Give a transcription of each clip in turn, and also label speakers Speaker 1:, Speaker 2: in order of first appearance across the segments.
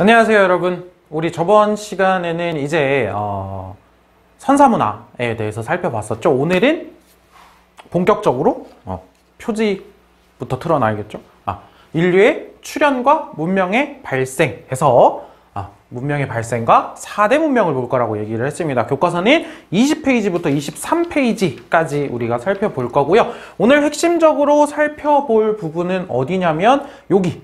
Speaker 1: 안녕하세요 여러분. 우리 저번 시간에는 이제 선사문화에 대해서 살펴봤었죠. 오늘은 본격적으로 표지부터 틀어놔야겠죠. 인류의 출현과 문명의 발생해서 문명의 발생과 4대 문명을 볼 거라고 얘기를 했습니다. 교과서는 20페이지부터 23페이지까지 우리가 살펴볼 거고요. 오늘 핵심적으로 살펴볼 부분은 어디냐면 여기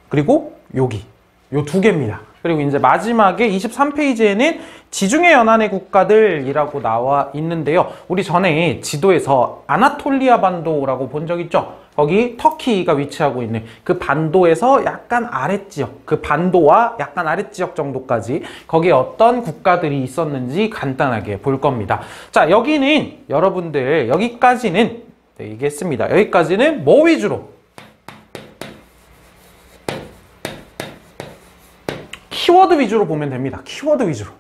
Speaker 1: 그리고 여기 요 두 개입니다. 그리고 이제 마지막에 23페이지에는 지중해 연안의 국가들이라고 나와 있는데요. 우리 전에 지도에서 아나톨리아 반도라고 본 적 있죠? 거기 터키가 위치하고 있는 그 반도에서 약간 아랫지역, 그 반도와 약간 아랫지역 정도까지 거기에 어떤 국가들이 있었는지 간단하게 볼 겁니다. 자, 여기는 여러분들 여기까지는 얘기했습니다. 여기까지는 뭐 위주로? 키워드 위주로 보면 됩니다. 키워드 위주로.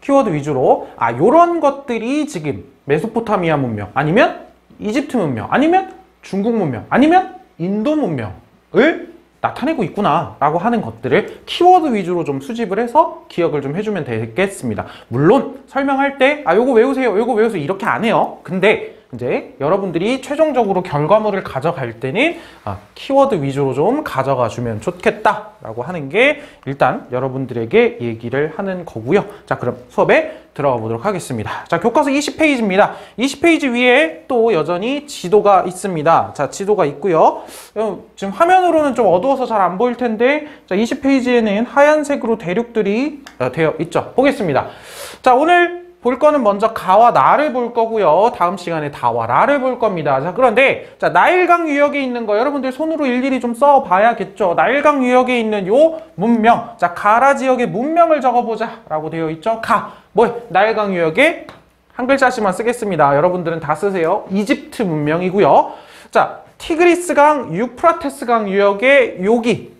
Speaker 1: 키워드 위주로. 요런 것들이 지금 메소포타미아 문명, 아니면 이집트 문명, 아니면 중국 문명, 아니면 인도 문명을 나타내고 있구나 라고 하는 것들을 키워드 위주로 좀 수집을 해서 기억을 좀 해주면 되겠습니다. 물론 설명할 때 요거 외우세요, 요거 외우세요 이렇게 안 해요. 근데 이제 여러분들이 최종적으로 결과물을 가져갈 때는 키워드 위주로 좀 가져가 주면 좋겠다라고 하는 게 일단 여러분들에게 얘기를 하는 거고요. 자, 그럼 수업에 들어가 보도록 하겠습니다. 자, 교과서 20페이지입니다. 20페이지 위에 또 여전히 지도가 있습니다. 자, 지도가 있고요. 지금 화면으로는 좀 어두워서 잘 안 보일 텐데, 자, 20페이지에는 하얀색으로 대륙들이 되어 있죠. 보겠습니다. 자, 오늘 볼 거는 먼저 가와 나를 볼 거고요. 다음 시간에 다와 라를 볼 겁니다. 자, 그런데 자, 나일강 유역에 있는 거 여러분들 손으로 일일이 좀 써 봐야겠죠. 나일강 유역에 있는 요 문명. 자, 가라 지역의 문명을 적어보자 라고 되어 있죠. 나일강 유역에 한 글자씩만 쓰겠습니다. 여러분들은 다 쓰세요. 이집트 문명이고요. 자, 티그리스강, 유프라테스강 유역의 여기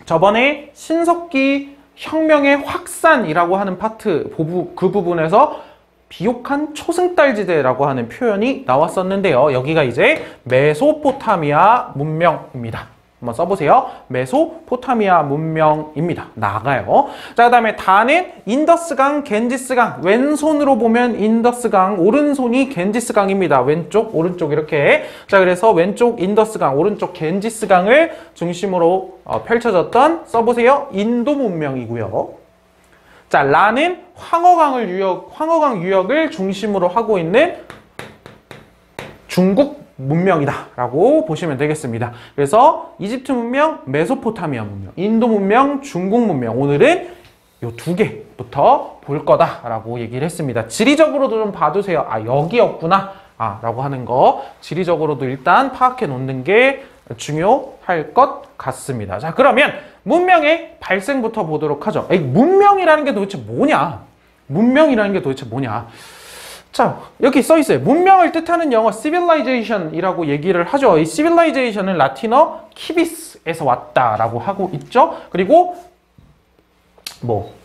Speaker 1: 저번에 신석기 혁명의 확산이라고 하는 파트 그 부분에서 비옥한 초승달지대라고 하는 표현이 나왔었는데요. 여기가 이제 메소포타미아 문명입니다. 한번 써보세요. 메소포타미아 문명입니다. 나가요. 자, 그 다음에 다는 인더스강, 겐지스강. 왼손으로 보면 인더스강, 오른손이 겐지스강입니다. 왼쪽, 오른쪽 이렇게. 자, 그래서 왼쪽 인더스강, 오른쪽 겐지스강을 중심으로 펼쳐졌던, 써보세요, 인도 문명이고요. 자, 라는 황허강 유역을 중심으로 하고 있는 중국 문명이다 라고 보시면 되겠습니다. 그래서 이집트 문명, 메소포타미아 문명, 인도 문명, 중국 문명, 오늘은 요 두 개부터 볼 거다 라고 얘기를 했습니다. 지리적으로도 좀 봐두세요. 여기였구나 라고 하는 거 지리적으로도 일단 파악해 놓는 게 중요할 것 같습니다. 자, 그러면 문명의 발생부터 보도록 하죠. 문명이라는 게 도대체 뭐냐? 문명이라는 게 도대체 뭐냐? 자, 여기 써 있어요. 문명을 뜻하는 영어 civilization이라고 얘기를 하죠. 이 civilization은 라틴어 키비스에서 왔다라고 하고 있죠. 그리고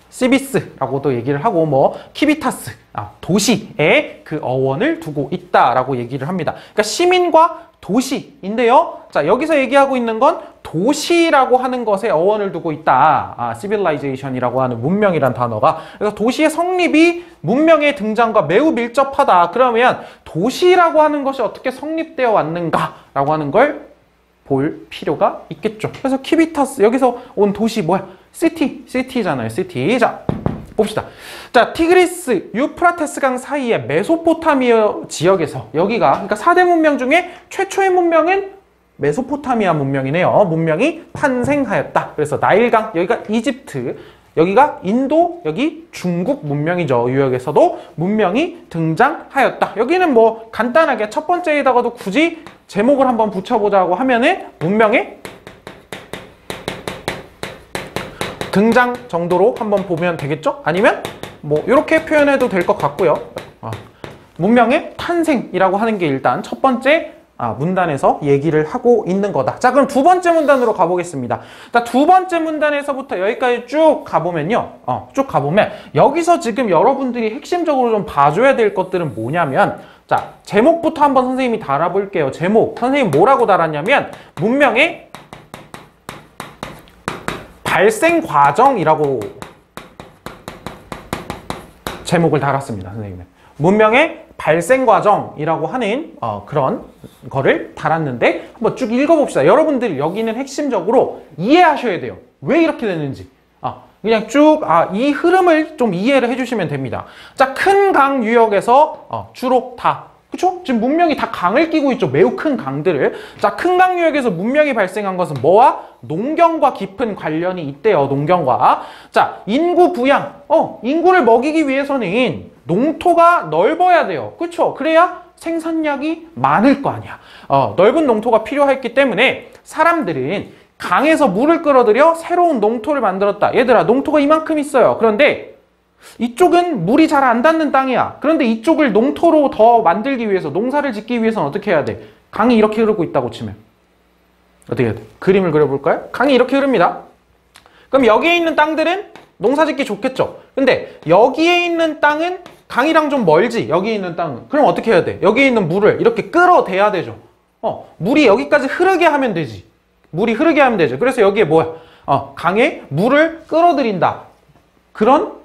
Speaker 1: 시비스라고도 얘기를 하고 키비타스, 도시에 그 어원을 두고 있다라고 얘기를 합니다. 그러니까 시민과 도시인데요. 자, 여기서 얘기하고 있는 건 도시라고 하는 것에 어원을 두고 있다. civilization이라고 하는 문명이란 단어가. 그래서 도시의 성립이 문명의 등장과 매우 밀접하다. 그러면 도시라고 하는 것이 어떻게 성립되어 왔는가라고 하는 걸 볼 필요가 있겠죠. 그래서 키비타스, 여기서 온 도시 뭐야? 시티잖아요. 시티. 자, 봅시다. 자, 티그리스, 유프라테스강 사이의 메소포타미아 지역에서 여기가, 그러니까 4대 문명 중에 최초의 문명은 메소포타미아 문명이네요. 문명이 탄생하였다. 그래서 나일강, 여기가 이집트, 여기가 인도, 여기 중국 문명이죠. 유역에서도 문명이 등장하였다. 여기는 간단하게 첫 번째에다가도 굳이 제목을 한번 붙여보자고 하면은 문명의 등장 정도로 한번 보면 되겠죠? 아니면 이렇게 표현해도 될 것 같고요. 문명의 탄생이라고 하는 게 일단 첫 번째 문단에서 얘기를 하고 있는 거다. 자, 그럼 두 번째 문단으로 가보겠습니다. 자, 두 번째 문단에서부터 여기까지 쭉 가보면요. 쭉 가보면 여기서 지금 여러분들이 핵심적으로 좀 봐줘야 될 것들은 뭐냐면, 자, 제목부터 한번 선생님이 달아볼게요. 제목. 선생님 뭐라고 달았냐면 문명의 발생 과정이라고 제목을 달았습니다, 선생님은. 문명의 발생 과정이라고 하는 그런 거를 달았는데 한번 쭉 읽어봅시다. 여러분들 여기는 핵심적으로 이해하셔야 돼요. 왜 이렇게 됐는지. 그냥 쭉 이 흐름을 좀 이해를 해주시면 됩니다. 자, 큰 강 유역에서 주로 다, 그쵸? 지금 문명이 다 강을 끼고 있죠. 매우 큰 강들을. 자, 큰 강 유역에서 문명이 발생한 것은 뭐와? 농경과 깊은 관련이 있대요. 농경과. 자, 인구 부양. 인구를 먹이기 위해서는 농토가 넓어야 돼요. 그쵸? 그래야 생산량이 많을 거 아니야. 넓은 농토가 필요했기 때문에 사람들은 강에서 물을 끌어들여 새로운 농토를 만들었다. 얘들아, 농토가 이만큼 있어요. 그런데 이쪽은 물이 잘 안 닿는 땅이야. 그런데 이쪽을 농토로 더 만들기 위해서, 농사를 짓기 위해서는 어떻게 해야 돼? 강이 이렇게 흐르고 있다고 치면 어떻게 해야 돼? 그림을 그려볼까요? 강이 이렇게 흐릅니다. 그럼 여기에 있는 땅들은 농사 짓기 좋겠죠. 근데 여기에 있는 땅은 강이랑 좀 멀지. 여기에 있는 땅은. 그럼 어떻게 해야 돼? 여기에 있는 물을 이렇게 끌어대야 되죠. 물이 여기까지 흐르게 하면 되지. 물이 흐르게 하면 되죠. 그래서 여기에 뭐야? 강에 물을 끌어들인다. 그런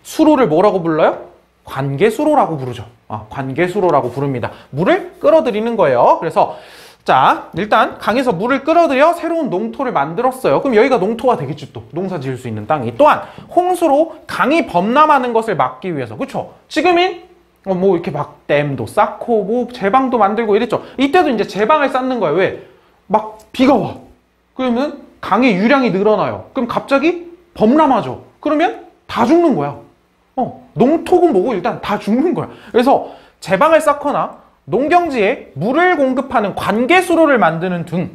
Speaker 1: 수로를 뭐라고 불러요? 관계수로라고 부르죠. 관계수로라고 부릅니다. 물을 끌어들이는 거예요. 그래서 자, 일단 강에서 물을 끌어들여 새로운 농토를 만들었어요. 그럼 여기가 농토가 되겠지, 또 농사 지을 수 있는 땅이. 또한 홍수로 강이 범람하는 것을 막기 위해서, 그렇죠? 지금은 뭐 이렇게 막 댐도 쌓고 뭐 제방도 만들고 이랬죠. 이때도 이제 제방을 쌓는 거예요. 왜? 막 비가 와. 그러면 강의 유량이 늘어나요. 그럼 갑자기 범람하죠. 그러면 다 죽는 거야. 농토고 뭐고 일단 다 죽는 거야. 그래서 제방을 쌓거나 농경지에 물을 공급하는 관계수로를 만드는 등.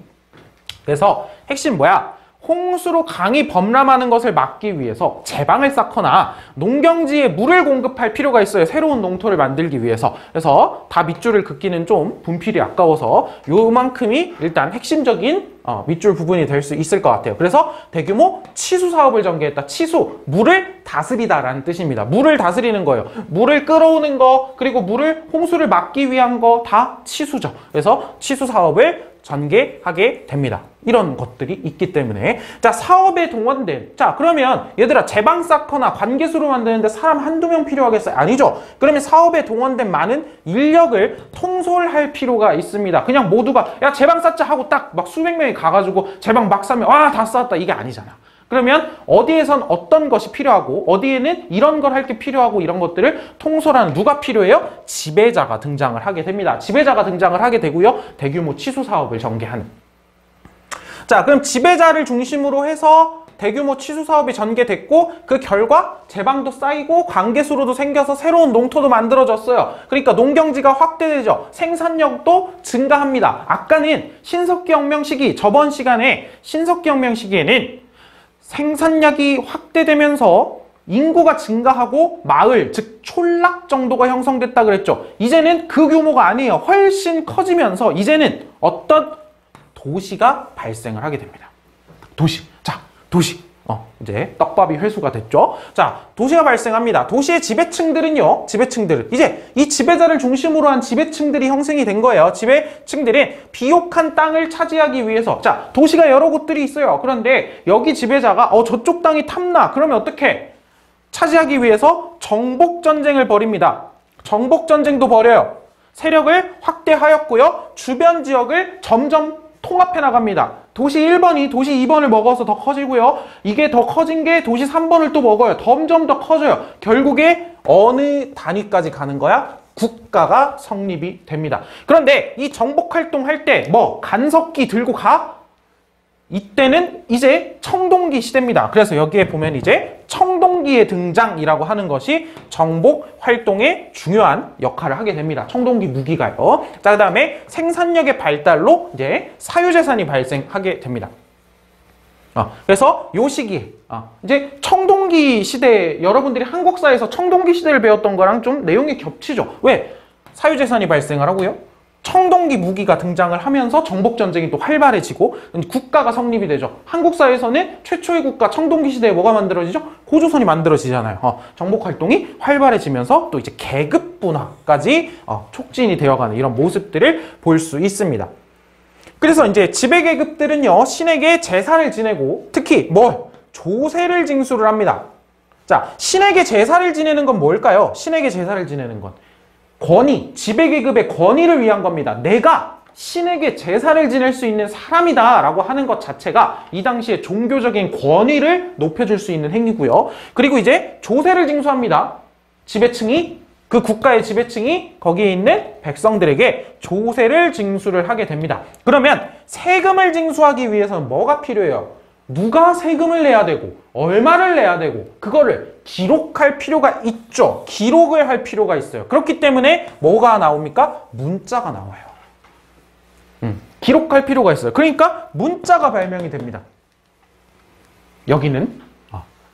Speaker 1: 그래서 핵심 뭐야? 홍수로 강이 범람하는 것을 막기 위해서 제방을 쌓거나 농경지에 물을 공급할 필요가 있어요. 새로운 농토를 만들기 위해서. 그래서 다 밑줄을 긋기는 좀 분필이 아까워서 요만큼이 일단 핵심적인 밑줄 부분이 될 수 있을 것 같아요. 그래서 대규모 치수 사업을 전개했다. 치수, 물을 다스리다라는 뜻입니다. 물을 다스리는 거예요. 물을 끌어오는 거, 그리고 물을 홍수를 막기 위한 거 다 치수죠. 그래서 치수 사업을 전개하게 됩니다. 이런 것들이 있기 때문에. 자, 사업에 동원된. 자, 그러면 얘들아, 제방 쌓거나 관계수로 만드는데 사람 한두 명 필요하겠어요? 아니죠. 그러면 사업에 동원된 많은 인력을 통솔할 필요가 있습니다. 그냥 모두가 야, 제방 쌓자 하고 딱 막 수백 명이 가가지고 제방 막 쌓으면 다 쌓았다. 이게 아니잖아. 그러면 어디에선 어떤 것이 필요하고 어디에는 이런 걸 할 게 필요하고 이런 것들을 통솔하는 누가 필요해요? 지배자가 등장을 하게 됩니다. 지배자가 등장을 하게 되고요. 대규모 치수 사업을 전개하는. 자, 그럼 지배자를 중심으로 해서 대규모 치수 사업이 전개됐고 그 결과 제방도 쌓이고 관계수로도 생겨서 새로운 농토도 만들어졌어요. 그러니까 농경지가 확대되죠. 생산력도 증가합니다. 아까는 신석기혁명 시기, 저번 시간에 신석기혁명 시기에는 생산량이 확대되면서 인구가 증가하고 마을, 즉 촌락 정도가 형성됐다 그랬죠. 이제는 그 규모가 아니에요. 훨씬 커지면서 이제는 어떤 도시가 발생을 하게 됩니다. 도시. 자, 도시. 이제 떡밥이 회수가 됐죠. 자, 도시가 발생합니다. 도시의 지배층들은요. 지배층들은 이제 이 지배자를 중심으로 한 지배층들이 형성이 된 거예요. 지배층들은 비옥한 땅을 차지하기 위해서. 자, 도시가 여러 곳들이 있어요. 그런데 여기 지배자가 저쪽 땅이 탐나. 그러면 어떻게? 차지하기 위해서 정복전쟁을 벌입니다. 정복전쟁도 벌여요. 세력을 확대하였고요. 주변 지역을 점점 통합해 나갑니다. 도시 1번이 도시 2번을 먹어서 더 커지고요. 이게 더 커진 게 도시 3번을 또 먹어요. 점점 더 커져요. 결국에 어느 단위까지 가는 거야? 국가가 성립이 됩니다. 그런데 이 정복활동 할 때 간석기 들고 가? 이때는 이제 청동기 시대입니다. 그래서 여기에 보면 이제 청동기의 등장이라고 하는 것이 정복 활동에 중요한 역할을 하게 됩니다. 청동기 무기가요. 자, 그 다음에 생산력의 발달로 이제 사유재산이 발생하게 됩니다. 그래서 요 시기에 이제 청동기 시대, 여러분들이 한국사에서 청동기 시대를 배웠던 거랑 좀 내용이 겹치죠. 왜? 사유재산이 발생을 하고요. 청동기 무기가 등장을 하면서 정복전쟁이 또 활발해지고 국가가 성립이 되죠. 한국사에서는 최초의 국가 청동기 시대에 뭐가 만들어지죠? 고조선이 만들어지잖아요. 정복활동이 활발해지면서 또 이제 계급 분화까지 촉진이 되어가는 이런 모습들을 볼 수 있습니다. 그래서 이제 지배계급들은요, 신에게 제사를 지내고 특히 조세를 징수를 합니다. 자, 신에게 제사를 지내는 건 뭘까요? 신에게 제사를 지내는 건 권위, 지배계급의 권위를 위한 겁니다. 내가 신에게 제사를 지낼 수 있는 사람이다 라고 하는 것 자체가 이 당시에 종교적인 권위를 높여줄 수 있는 행위고요. 그리고 이제 조세를 징수합니다. 지배층이, 그 국가의 지배층이 거기에 있는 백성들에게 조세를 징수를 하게 됩니다. 그러면 세금을 징수하기 위해서는 뭐가 필요해요? 누가 세금을 내야 되고 얼마를 내야 되고 그거를 기록할 필요가 있죠. 기록을 할 필요가 있어요. 그렇기 때문에 뭐가 나옵니까? 문자가 나와요. 기록할 필요가 있어요. 그러니까 문자가 발명이 됩니다. 여기는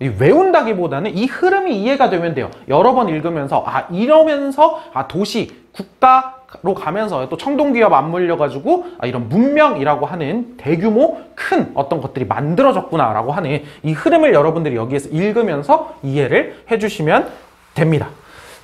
Speaker 1: 외운다기보다는 이 흐름이 이해가 되면 돼요. 여러 번 읽으면서 이러면서 도시, 국가로 가면서 또 청동기와 맞물려가지고 이런 문명이라고 하는 대규모 큰 어떤 것들이 만들어졌구나 라고 하는 이 흐름을 여러분들이 여기에서 읽으면서 이해를 해주시면 됩니다.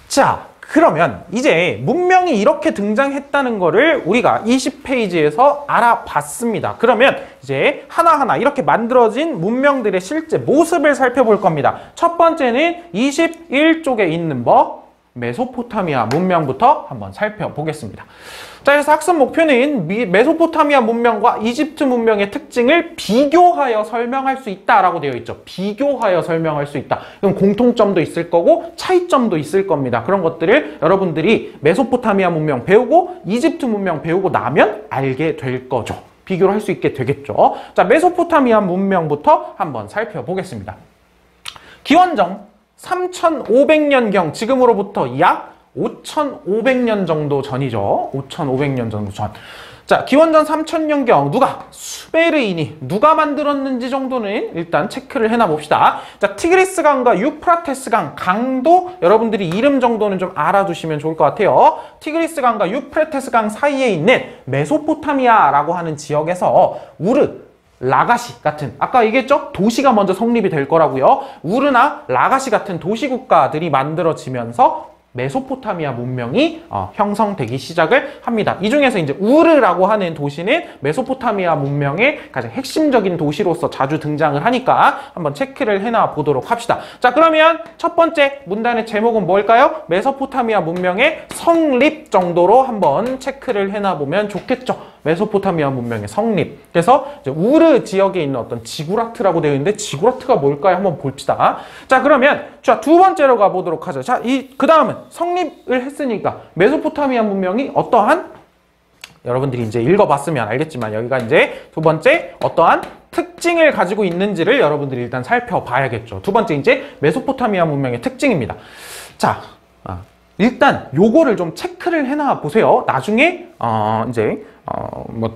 Speaker 1: 자, 그러면 이제 문명이 이렇게 등장했다는 거를 우리가 20페이지에서 알아봤습니다. 그러면 이제 하나하나 이렇게 만들어진 문명들의 실제 모습을 살펴볼 겁니다. 첫 번째는 21쪽에 있는 메소포타미아 문명부터 한번 살펴보겠습니다. 자, 그래서 학습 목표는 메소포타미아 문명과 이집트 문명의 특징을 비교하여 설명할 수 있다라고 되어 있죠. 비교하여 설명할 수 있다. 그럼 공통점도 있을 거고 차이점도 있을 겁니다. 그런 것들을 여러분들이 메소포타미아 문명 배우고 이집트 문명 배우고 나면 알게 될 거죠. 비교를 할 수 있게 되겠죠. 자, 메소포타미아 문명부터 한번 살펴보겠습니다. 기원전 3500년경, 지금으로부터 약 5500년 정도 전이죠. 5500년 정도 전. 자, 기원전 3000년경 수메르인이 누가 만들었는지 정도는 일단 체크를 해놔 봅시다. 자, 티그리스강과 유프라테스강 강도 여러분들이 이름 정도는 좀 알아두시면 좋을 것 같아요. 티그리스강과 유프라테스강 사이에 있는 메소포타미아라고 하는 지역에서 라가시 같은, 아까 얘기했죠? 도시가 먼저 성립이 될 거라고요. 우르나 라가시 같은 도시 국가들이 만들어지면서 메소포타미아 문명이 형성되기 시작을 합니다. 이 중에서 이제 우르라고 하는 도시는 메소포타미아 문명의 가장 핵심적인 도시로서 자주 등장을 하니까 한번 체크를 해놔 보도록 합시다. 자, 그러면 첫 번째 문단의 제목은 뭘까요? 메소포타미아 문명의 성립 정도로 한번 체크를 해놔 보면 좋겠죠. 메소포타미아 문명의 성립. 그래서 이제 우르 지역에 있는 어떤 지구라트라고 되어 있는데 지구라트가 뭘까요? 한번 봅시다. 자, 그러면 자, 두 번째로 가보도록 하죠. 자, 그 다음은 성립을 했으니까 메소포타미아 문명이 어떠한, 여러분들이 이제 읽어봤으면 알겠지만 여기가 이제 두 번째 어떠한 특징을 가지고 있는지를 여러분들이 일단 살펴봐야겠죠. 두 번째 이제 메소포타미아 문명의 특징입니다. 자, 일단 요거를 좀 체크를 해놔 보세요. 나중에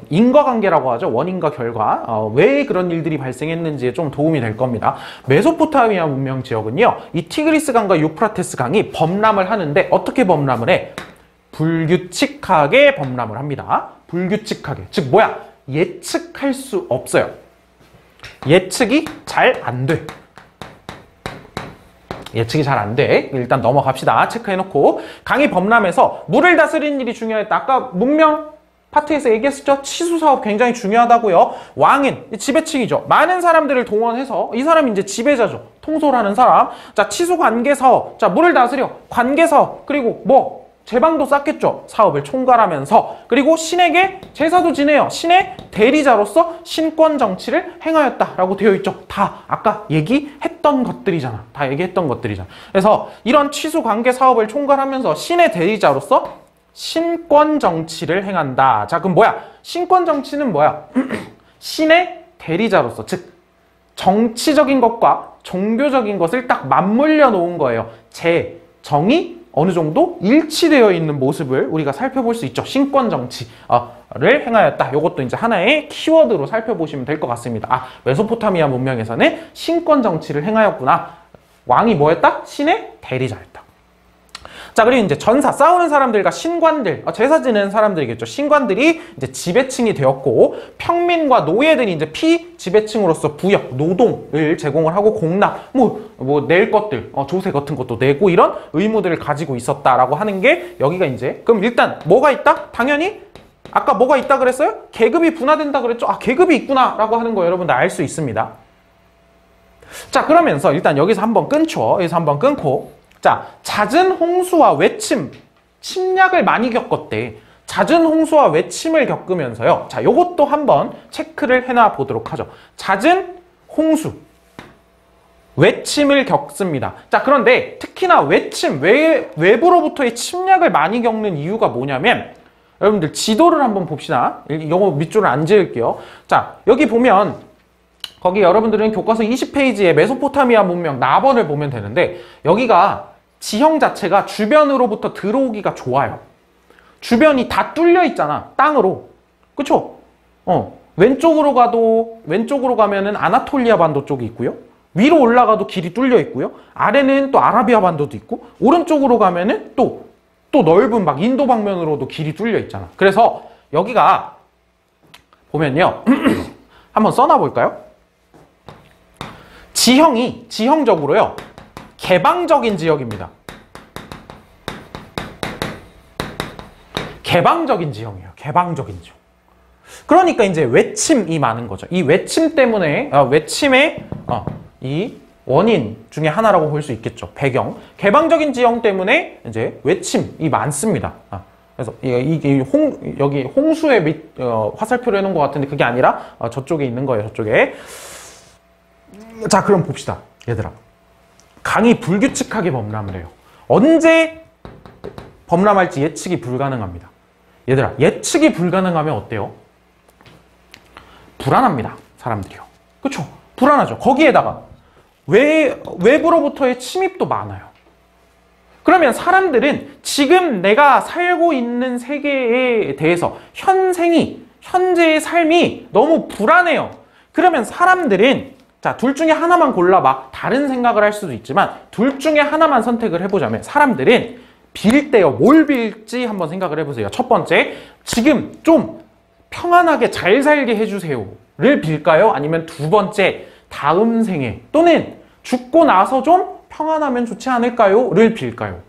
Speaker 1: 인과관계라고 하죠. 원인과 결과. 왜 그런 일들이 발생했는지에 좀 도움이 될 겁니다. 메소포타미아 문명 지역은요, 이 티그리스강과 유프라테스 강이 범람을 하는데 어떻게 범람을 해? 불규칙하게 범람을 합니다. 불규칙하게. 즉 예측할 수 없어요. 예측이 잘 안 돼. 예측이 잘 안 돼. 일단 넘어갑시다. 체크해놓고. 강이 범람해서 물을 다스리는 일이 중요했다. 아까 문명 파트에서 얘기했었죠. 치수사업 굉장히 중요하다고요. 왕은 지배층이죠. 많은 사람들을 동원해서, 이 사람이 이제 지배자죠. 통솔하는 사람. 자, 치수관계사업. 자, 물을 다스려. 관계사업. 그리고 제방도 쌓겠죠. 사업을 총괄하면서. 그리고 신에게 제사도 지내요. 신의 대리자로서 신권 정치를 행하였다라고 되어 있죠. 다 아까 얘기했던 것들이잖아. 그래서 이런 치수 관계 사업을 총괄하면서 신의 대리자로서 신권 정치를 행한다. 자, 그럼 신권 정치는 신의 대리자로서, 즉 정치적인 것과 종교적인 것을 딱 맞물려 놓은 거예요. 정이 어느 정도 일치되어 있는 모습을 우리가 살펴볼 수 있죠. 신권 정치를 행하였다. 이것도 이제 하나의 키워드로 살펴보시면 될 것 같습니다. 메소포타미아 문명에서는 신권 정치를 행하였구나. 왕이 뭐였다? 신의 대리자였다. 자, 그리고 이제 전사, 싸우는 사람들과 신관들, 제사 지내는 사람들이겠죠. 신관들이 이제 지배층이 되었고, 평민과 노예들이 이제 피지배층으로서 부역, 노동을 제공을 하고 공납, 낼 것들, 조세 같은 것도 내고 이런 의무들을 가지고 있었다라고 하는 게 여기가 이제, 그럼 일단 뭐가 있다? 당연히 아까 뭐가 있다 그랬어요? 계급이 분화된다 그랬죠? 아, 계급이 있구나 라고 하는 거 여러분들 알 수 있습니다. 자, 그러면서 일단 여기서 한번 끊죠. 여기서 한번 끊고, 자, 잦은 홍수와 외침, 침략을 많이 겪었대. 잦은 홍수와 외침을 겪으면서요. 자, 요것도 한번 체크를 해놔 보도록 하죠. 잦은 홍수, 외침을 겪습니다. 자, 그런데 특히나 외침, 외부로부터의 침략을 많이 겪는 이유가 뭐냐면, 여러분들 지도를 한번 봅시다. 요거 밑줄을 안 지을게요. 자, 여기 보면 거기 여러분들은 교과서 20페이지에 메소포타미아 문명 나번을 보면 되는데, 여기가 지형 자체가 주변으로부터 들어오기가 좋아요. 주변이 다 뚫려 있잖아, 땅으로. 그쵸? 왼쪽으로 가면은 아나톨리아 반도 쪽이 있고요. 위로 올라가도 길이 뚫려 있고요. 아래는 또 아라비아 반도도 있고, 오른쪽으로 가면은 또 넓은 막 인도 방면으로도 길이 뚫려 있잖아. 그래서 여기가 보면요. 한번 써놔 볼까요? 지형적으로요. 개방적인 지역입니다. 개방적인 지형이에요. 개방적인 지형. 그러니까 이제 외침이 많은 거죠. 이 외침 때문에, 외침의 이 원인 중에 하나라고 볼 수 있겠죠. 배경. 개방적인 지형 때문에 이제 외침이 많습니다. 그래서 여기 홍수의 화살표를 해놓은 것 같은데 그게 아니라 저쪽에 있는 거예요. 저쪽에. 자, 그럼 봅시다. 얘들아. 강이 불규칙하게 범람을 해요. 언제 범람할지 예측이 불가능합니다. 얘들아, 예측이 불가능하면 어때요? 불안합니다. 사람들이요. 그쵸? 불안하죠. 거기에다가 외부로부터의 침입도 많아요. 그러면 사람들은 지금 내가 살고 있는 세계에 대해서 현재의 삶이 너무 불안해요. 그러면 사람들은, 자, 둘 중에 하나만 골라봐. 다른 생각을 할 수도 있지만 둘 중에 하나만 선택을 해보자면 사람들은 빌 때요. 뭘 빌지 한번 생각을 해보세요. 첫 번째, 지금 좀 평안하게 잘 살게 해주세요를 빌까요? 아니면 두 번째, 다음 생에 또는 죽고 나서 좀 평안하면 좋지 않을까요?를 빌까요?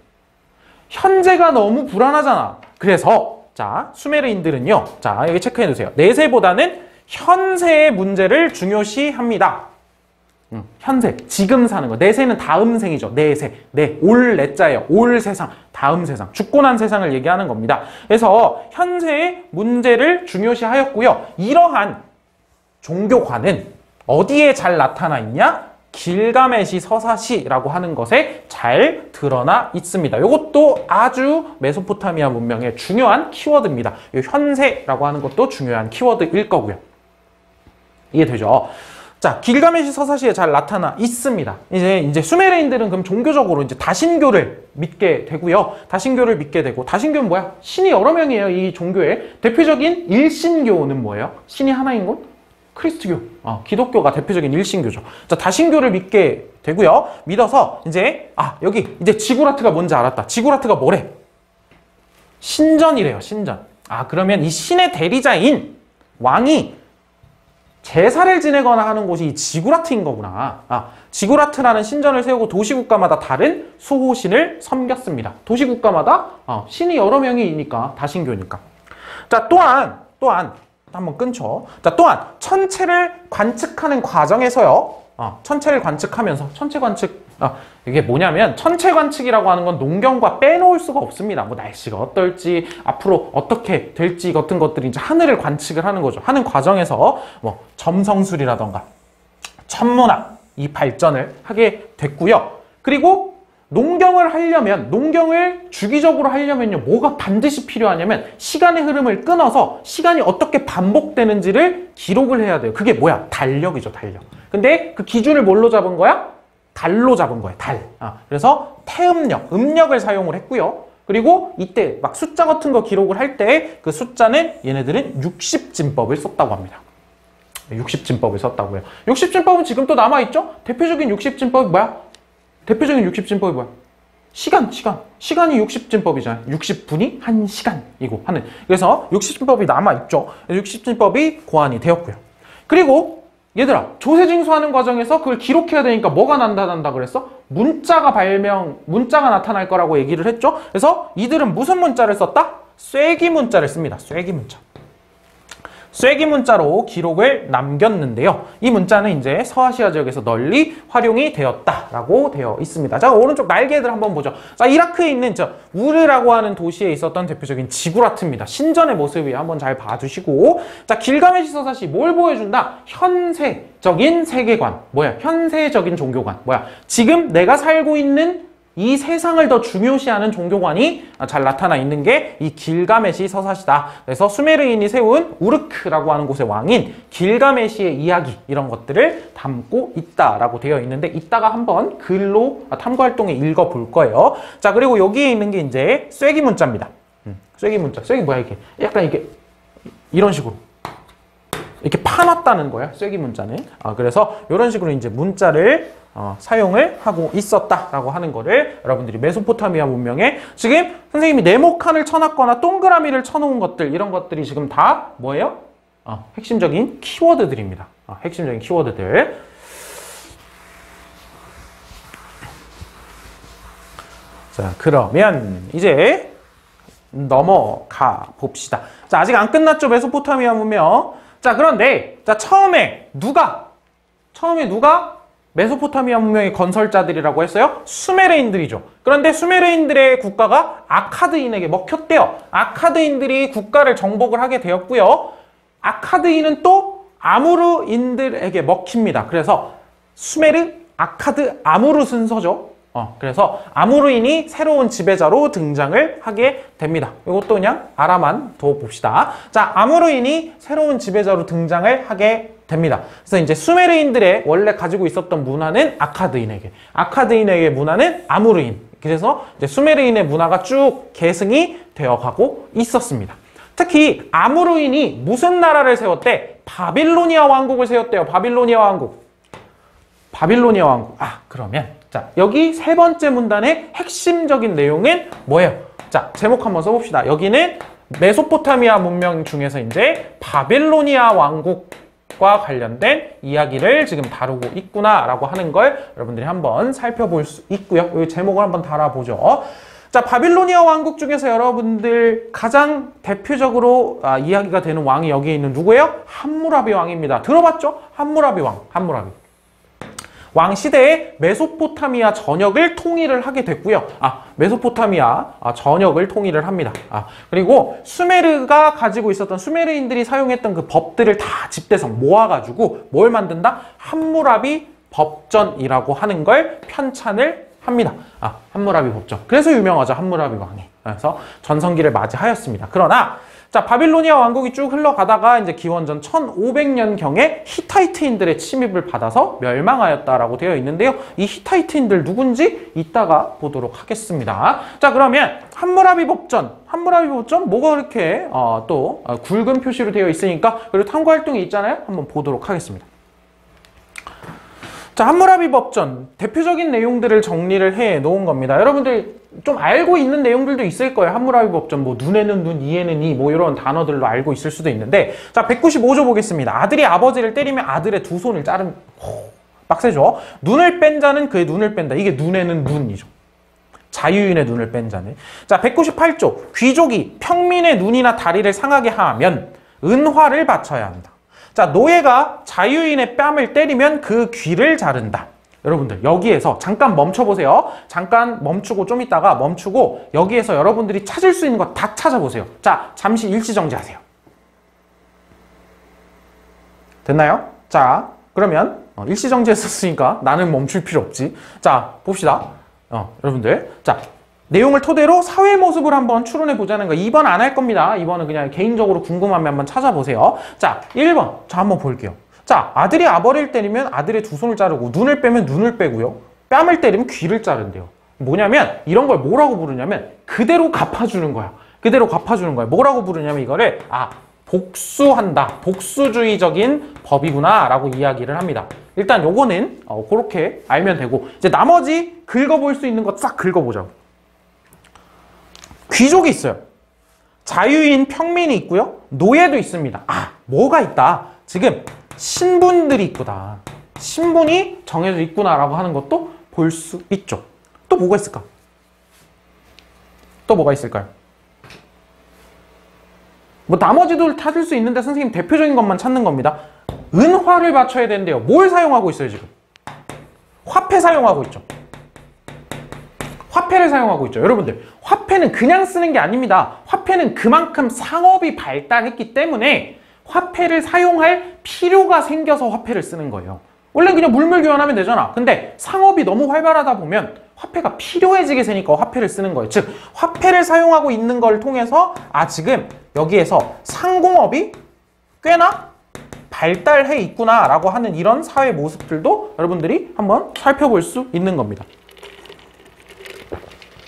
Speaker 1: 현재가 너무 불안하잖아. 그래서 자, 수메르인들은요. 자, 여기 체크해두세요. 내세보다는 현세의 문제를 중요시합니다. 현세, 지금 사는 거. 내세는 다음 생이죠. 내세, 올 내자예요. 올 세상, 다음 세상, 죽고 난 세상을 얘기하는 겁니다. 그래서 현세의 문제를 중요시하였고요. 이러한 종교관은 어디에 잘 나타나 있냐? 길가메시 서사시라고 하는 것에 잘 드러나 있습니다. 이것도 아주 메소포타미아 문명의 중요한 키워드입니다. 이 현세라고 하는 것도 중요한 키워드일 거고요. 이해되죠? 자, 길가메시 서사시에 잘 나타나 있습니다. 이제 수메르인들은 그럼 종교적으로 이제 다신교를 믿게 되고요. 다신교를 믿게 되고, 다신교는 뭐야? 신이 여러 명이에요. 이 종교의 대표적인 일신교는 뭐예요? 신이 하나인 것? 크리스트교. 기독교가 대표적인 일신교죠. 자, 다신교를 믿게 되고요. 믿어서 이제 여기 이제 지구라트가 뭔지 알았다. 지구라트가 뭐래? 신전이래요. 신전. 그러면 이 신의 대리자인 왕이 제사를 지내거나 하는 곳이 이 지구라트인 거구나. 지구라트라는 신전을 세우고 도시국가마다 다른 수호신을 섬겼습니다. 도시국가마다 신이 여러 명이니까 다신교니까. 자, 또한 한번 끊죠. 자, 또한 천체를 관측하는 과정에서요. 천체를 관측하면서 천체 관측 이게 뭐냐면 천체 관측이라고 하는 건 농경과 빼놓을 수가 없습니다. 뭐 날씨가 어떨지 앞으로 어떻게 될지 같은 것들이 이제 하늘을 관측을 하는 거죠. 하는 과정에서 뭐 점성술이라던가 천문학 이 발전을 하게 됐고요. 그리고 농경을 주기적으로 하려면요, 뭐가 반드시 필요하냐면 시간의 흐름을 끊어서 시간이 어떻게 반복되는지를 기록을 해야 돼요. 그게 뭐야? 달력이죠, 달력. 근데 그 기준을 뭘로 잡은 거야? 달로 잡은 거예요, 달. 그래서 태음력, 음력을 사용을 했고요. 그리고 이때 막 숫자 같은 거 기록을 할 때 그 숫자는 얘네들은 60진법을 썼다고 합니다. 60진법을 썼다고요. 60진법은 지금 또 남아있죠? 대표적인 60진법이 뭐야? 시간이 60진법이잖아요. 60분이 1시간이고 하는. 그래서 60진법이 남아있죠. 60진법이 고안이 되었고요. 그리고 얘들아, 조세징수하는 과정에서 그걸 기록해야 되니까 뭐가 난다 그랬어? 문자가 나타날 거라고 얘기를 했죠. 그래서 이들은 무슨 문자를 썼다? 쐐기 문자를 씁니다. 쐐기 문자. 쐐기 문자로 기록을 남겼는데요. 이 문자는 이제 서아시아 지역에서 널리 활용이 되었다라고 되어 있습니다. 자, 오른쪽 날개들 한번 보죠. 자, 이라크에 있는 우르라고 하는 도시에 있었던 대표적인 지구라트입니다. 신전의 모습이 한번 잘 봐주시고, 자, 길가메시 서사시 뭘 보여준다? 현세적인 세계관, 뭐야? 현세적인 종교관, 뭐야? 지금 내가 살고 있는 이 세상을 더 중요시하는 종교관이 잘 나타나 있는 게 이 길가메시 서사시다. 그래서 수메르인이 세운 우르크라고 하는 곳의 왕인 길가메시의 이야기, 이런 것들을 담고 있다라고 되어 있는데, 이따가 한번 글로 탐구활동에 읽어볼 거예요. 자, 그리고 여기에 있는 게 이제 쐐기 문자입니다. 쐐기 문자. 쐐기 뭐야 이게? 약간 이게 이런 식으로 이렇게 파놨다는 거야, 쐐기 문자는. 그래서 이런 식으로 이제 문자를 사용을 하고 있었다라고 하는 거를 여러분들이 메소포타미아 문명에 지금 선생님이 네모칸을 쳐놨거나 동그라미를 쳐놓은 것들, 이런 것들이 지금 다 뭐예요? 핵심적인 키워드들입니다. 핵심적인 키워드들. 자, 그러면 이제 넘어가 봅시다. 자, 아직 안 끝났죠, 메소포타미아 문명. 자, 그런데 자, 처음에 누가 메소포타미아 문명의 건설자들이라고 했어요? 수메르인들이죠. 그런데 수메르인들의 국가가 아카드인에게 먹혔대요. 아카드인들이 국가를 정복을 하게 되었고요. 아카드인은 또 아무르인들에게 먹힙니다. 그래서 수메르, 아카드, 아무르 순서죠. 그래서 아무르인이 새로운 지배자로 등장을 하게 됩니다. 이것도 그냥 알아만 둬봅시다. 자, 아무르인이 새로운 지배자로 등장을 하게 됩니다. 그래서 이제 수메르인들의 원래 가지고 있었던 문화는 아카드인에게 문화는 아무르인. 그래서 이제 수메르인의 문화가 쭉 계승이 되어가고 있었습니다. 특히 아무르인이 무슨 나라를 세웠대? 바빌로니아 왕국을 세웠대요. 바빌로니아 왕국. 그러면 자, 여기 세 번째 문단의 핵심적인 내용은 뭐예요? 자, 제목 한번 써봅시다. 여기는 메소포타미아 문명 중에서 이제 바빌로니아 왕국과 관련된 이야기를 지금 다루고 있구나라고 하는 걸 여러분들이 한번 살펴볼 수 있고요. 여기 제목을 한번 달아보죠. 자, 바빌로니아 왕국 중에서 여러분들 가장 대표적으로 이야기가 되는 왕이 여기에 있는 누구예요? 함무라비 왕입니다. 들어봤죠? 함무라비 왕. 왕 시대에 메소포타미아 전역을 통일을 하게 됐고요. 메소포타미아 전역을 통일을 합니다. 그리고 수메르가 가지고 있었던, 수메르인들이 사용했던 그 법들을 다 집대성 모아가지고 뭘 만든다? 함무라비 법전이라고 하는 걸 편찬을 합니다. 함무라비 법전. 그래서 유명하죠, 함무라비 왕이. 그래서 전성기를 맞이하였습니다. 그러나 자, 바빌로니아 왕국이 쭉 흘러가다가 이제 기원전 1500년경에 히타이트인들의 침입을 받아서 멸망하였다라고 되어 있는데요. 이 히타이트인들 누군지 이따가 보도록 하겠습니다. 자, 그러면 함무라비 법전 뭐가 그렇게 또 굵은 표시로 되어 있으니까, 그리고 탐구 활동이 있잖아요. 한번 보도록 하겠습니다. 자, 함무라비 법전 대표적인 내용들을 정리를 해 놓은 겁니다. 여러분들 좀 알고 있는 내용들도 있을 거예요. 함무라비 법전, 뭐 눈에는 눈, 이에는 이, 뭐 이런 단어들로 알고 있을 수도 있는데, 자, 195조 보겠습니다. 아들이 아버지를 때리면 아들의 두 손을 자른. 빡세죠? 눈을 뺀 자는 그의 눈을 뺀다. 이게 눈에는 눈이죠. 자유인의 눈을 뺀 자는. 자, 198조 귀족이 평민의 눈이나 다리를 상하게 하면 은화를 바쳐야 한다. 자, 노예가 자유인의 뺨을 때리면 그 귀를 자른다. 여러분들 여기에서 잠깐 멈춰보세요. 잠깐 멈추고 좀 있다가 멈추고 여기에서 여러분들이 찾을 수 있는 거 다 찾아보세요. 자, 잠시 일시정지하세요. 됐나요? 자, 그러면 일시정지했었으니까 나는 멈출 필요 없지. 자, 봅시다. 여러분들, 자, 내용을 토대로 사회 모습을 한번 추론해 보자는 거. 2번 안 할 겁니다. 2번은 그냥 개인적으로 궁금하면 한번 찾아보세요. 자, 1번. 자, 한번 볼게요. 자, 아들이 아버지를 때리면 아들의 두 손을 자르고, 눈을 빼면 눈을 빼고요. 뺨을 때리면 귀를 자른대요. 뭐냐면 이런 걸 뭐라고 부르냐면 그대로 갚아주는 거야. 그대로 갚아주는 거야. 뭐라고 부르냐면 이거를 복수한다. 복수주의적인 법이구나 라고 이야기를 합니다. 일단 요거는 그렇게 알면 되고, 이제 나머지 긁어볼 수 있는 거 싹 긁어보자고. 귀족이 있어요. 자유인 평민이 있고요. 노예도 있습니다. 뭐가 있다. 지금 신분들이 있구나. 신분이 정해져 있구나라고 하는 것도 볼 수 있죠. 또 뭐가 있을까? 또 뭐가 있을까요? 뭐 나머지도 찾을 수 있는데 선생님 대표적인 것만 찾는 겁니다. 은화를 맞춰야 되는데요. 뭘 사용하고 있어요, 지금? 화폐 사용하고 있죠. 화폐를 사용하고 있죠. 여러분들, 화폐는 그냥 쓰는 게 아닙니다. 화폐는 그만큼 상업이 발달했기 때문에 화폐를 사용할 필요가 생겨서 화폐를 쓰는 거예요. 원래는 그냥 물물 교환하면 되잖아. 근데 상업이 너무 활발하다 보면 화폐가 필요해지게 되니까 화폐를 쓰는 거예요. 즉, 화폐를 사용하고 있는 걸 통해서 지금 여기에서 상공업이 꽤나 발달해 있구나 라고 하는 이런 사회 모습들도 여러분들이 한번 살펴볼 수 있는 겁니다.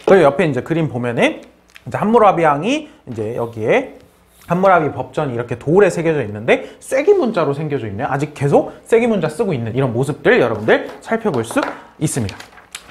Speaker 1: 그리고 옆에 이제 그림 보면은 이제 함무라비 항이 이제 여기에 함무라비 법전이 이렇게 돌에 새겨져 있는데 쐐기 문자로 새겨져 있네요. 아직 계속 쐐기 문자 쓰고 있는 이런 모습들 여러분들 살펴볼 수 있습니다.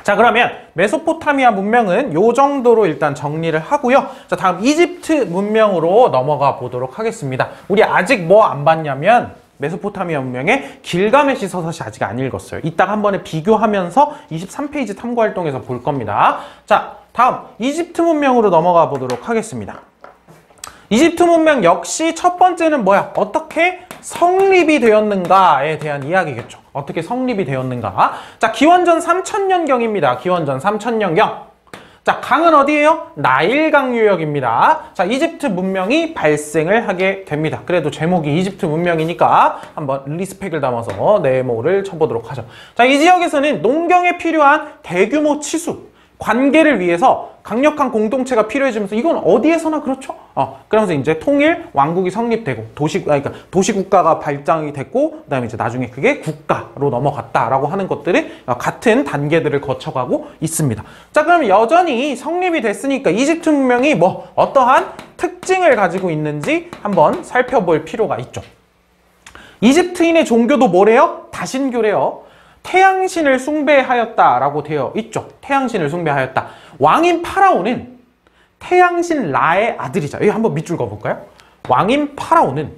Speaker 1: 자, 그러면 메소포타미아 문명은 요 정도로 일단 정리를 하고요. 자, 다음 이집트 문명으로 넘어가 보도록 하겠습니다. 우리 아직 뭐 안 봤냐면 메소포타미아 문명의 길가메시 서사시 아직 안 읽었어요. 이따가 한 번에 비교하면서 23페이지 탐구 활동에서 볼 겁니다. 자, 다음 이집트 문명으로 넘어가 보도록 하겠습니다. 이집트 문명 역시 첫 번째는 뭐야? 어떻게 성립이 되었는가에 대한 이야기겠죠. 어떻게 성립이 되었는가? 자, 기원전 3000년경입니다. 기원전 3000년경. 자, 강은 어디예요? 나일강 유역입니다. 자, 이집트 문명이 발생을 하게 됩니다. 그래도 제목이 이집트 문명이니까 한번 리스펙을 담아서 네모를 쳐보도록 하죠. 자, 이 지역에서는 농경에 필요한 대규모 치수, 관계를 위해서 강력한 공동체가 필요해지면서 이건 어디에서나 그렇죠? 그러면서 이제 통일 왕국이 성립되고 그러니까 도시국가가 발전이 됐고 그다음에 이제 나중에 그게 국가로 넘어갔다라고 하는 것들이 같은 단계들을 거쳐가고 있습니다. 자, 그럼 여전히 성립이 됐으니까 이집트 문명이 뭐 어떠한 특징을 가지고 있는지 한번 살펴볼 필요가 있죠. 이집트인의 종교도 뭐래요? 다신교래요. 태양신을 숭배하였다라고 되어 있죠. 태양신을 숭배하였다. 왕인 파라오는 태양신 라의 아들이자, 여기 한번 밑줄 그어볼까요? 왕인 파라오는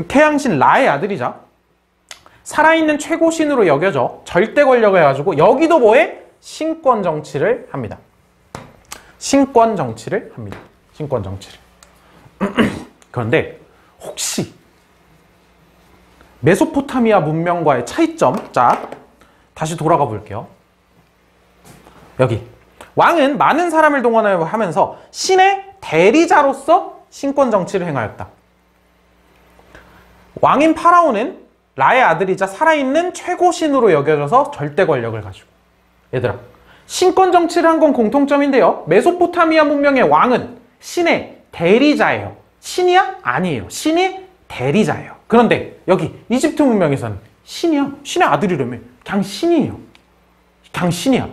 Speaker 1: 태양신 라의 아들이자 살아있는 최고신으로 여겨져 절대 권력을 가지고 여기도 뭐해? 신권 정치를 합니다. 신권 정치를 합니다. 신권 정치를. 그런데 혹시 메소포타미아 문명과의 차이점, 자, 다시 돌아가 볼게요. 여기 왕은 많은 사람을 동원하면서 신의 대리자로서 신권 정치를 행하였다. 왕인 파라오는 라의 아들이자 살아있는 최고신으로 여겨져서 절대 권력을 가지고. 얘들아, 신권 정치를 한 건 공통점인데요. 메소포타미아 문명의 왕은 신의 대리자예요. 신이야? 아니에요. 신의 대리자예요. 그런데 여기 이집트 문명에서는 신이야. 신의 아들이라며. 그냥 신이에요. 그냥 신이야.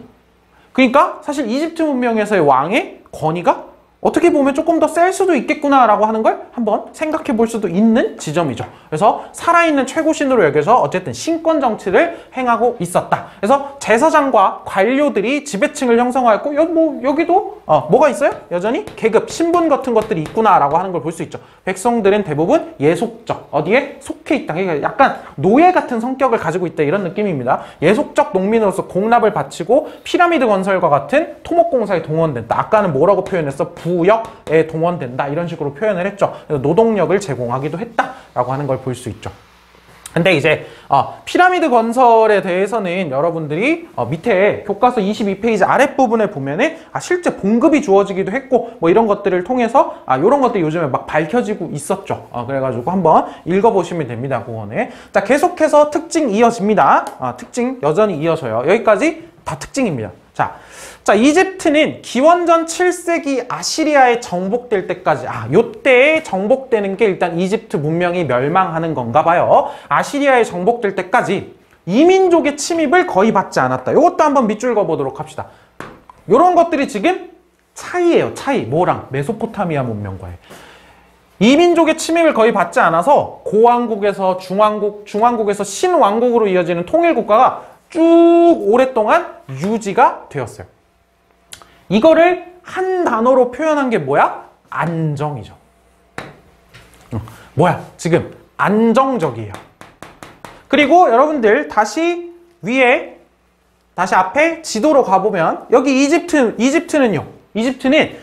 Speaker 1: 그러니까 사실 이집트 문명에서의 왕의 권위가 어떻게 보면 조금 더 셀 수도 있겠구나라고 하는 걸 한번 생각해 볼 수도 있는 지점이죠. 그래서 살아있는 최고신으로 여겨서 어쨌든 신권 정치를 행하고 있었다. 그래서 제사장과 관료들이 지배층을 형성하였고 여기도 뭐가 있어요? 여전히 계급, 신분 같은 것들이 있구나라고 하는 걸 볼 수 있죠. 백성들은 대부분 예속적, 어디에 속해 있다. 그러니까 약간 노예 같은 성격을 가지고 있다 이런 느낌입니다. 예속적 농민으로서 공납을 바치고 피라미드 건설과 같은 토목공사에 동원된다. 아까는 뭐라고 표현했어? 부역에 동원된다 이런 식으로 표현을 했죠. 노동력을 제공하기도 했다라고 하는 걸 볼 수 있죠. 근데 이제 피라미드 건설에 대해서는 여러분들이 밑에 교과서 22페이지 아랫부분에 보면은 실제 봉급이 주어지기도 했고 뭐 이런 것들을 통해서 이런 것들이 요즘에 막 밝혀지고 있었죠. 그래가지고 한번 읽어보시면 됩니다. 그거는. 자, 계속해서 특징 이어집니다. 특징 여전히 이어져요. 여기까지 다 특징입니다. 자, 이집트는 기원전 7세기 아시리아에 정복될 때까지 요때에 정복되는 게 일단 이집트 문명이 멸망하는 건가 봐요. 아시리아에 정복될 때까지 이민족의 침입을 거의 받지 않았다. 이것도 한번 밑줄 그어보도록 합시다. 이런 것들이 지금 차이예요. 차이. 뭐랑? 메소포타미아 문명과의. 이민족의 침입을 거의 받지 않아서 고왕국에서 중왕국, 중왕국에서 신왕국으로 이어지는 통일국가가 쭉 오랫동안 유지가 되었어요. 이거를 한 단어로 표현한 게 뭐야? 안정이죠. 뭐야? 지금 안정적이에요. 그리고 여러분들 다시 위에, 다시 앞에 지도로 가보면 여기 이집트는요. 이집트는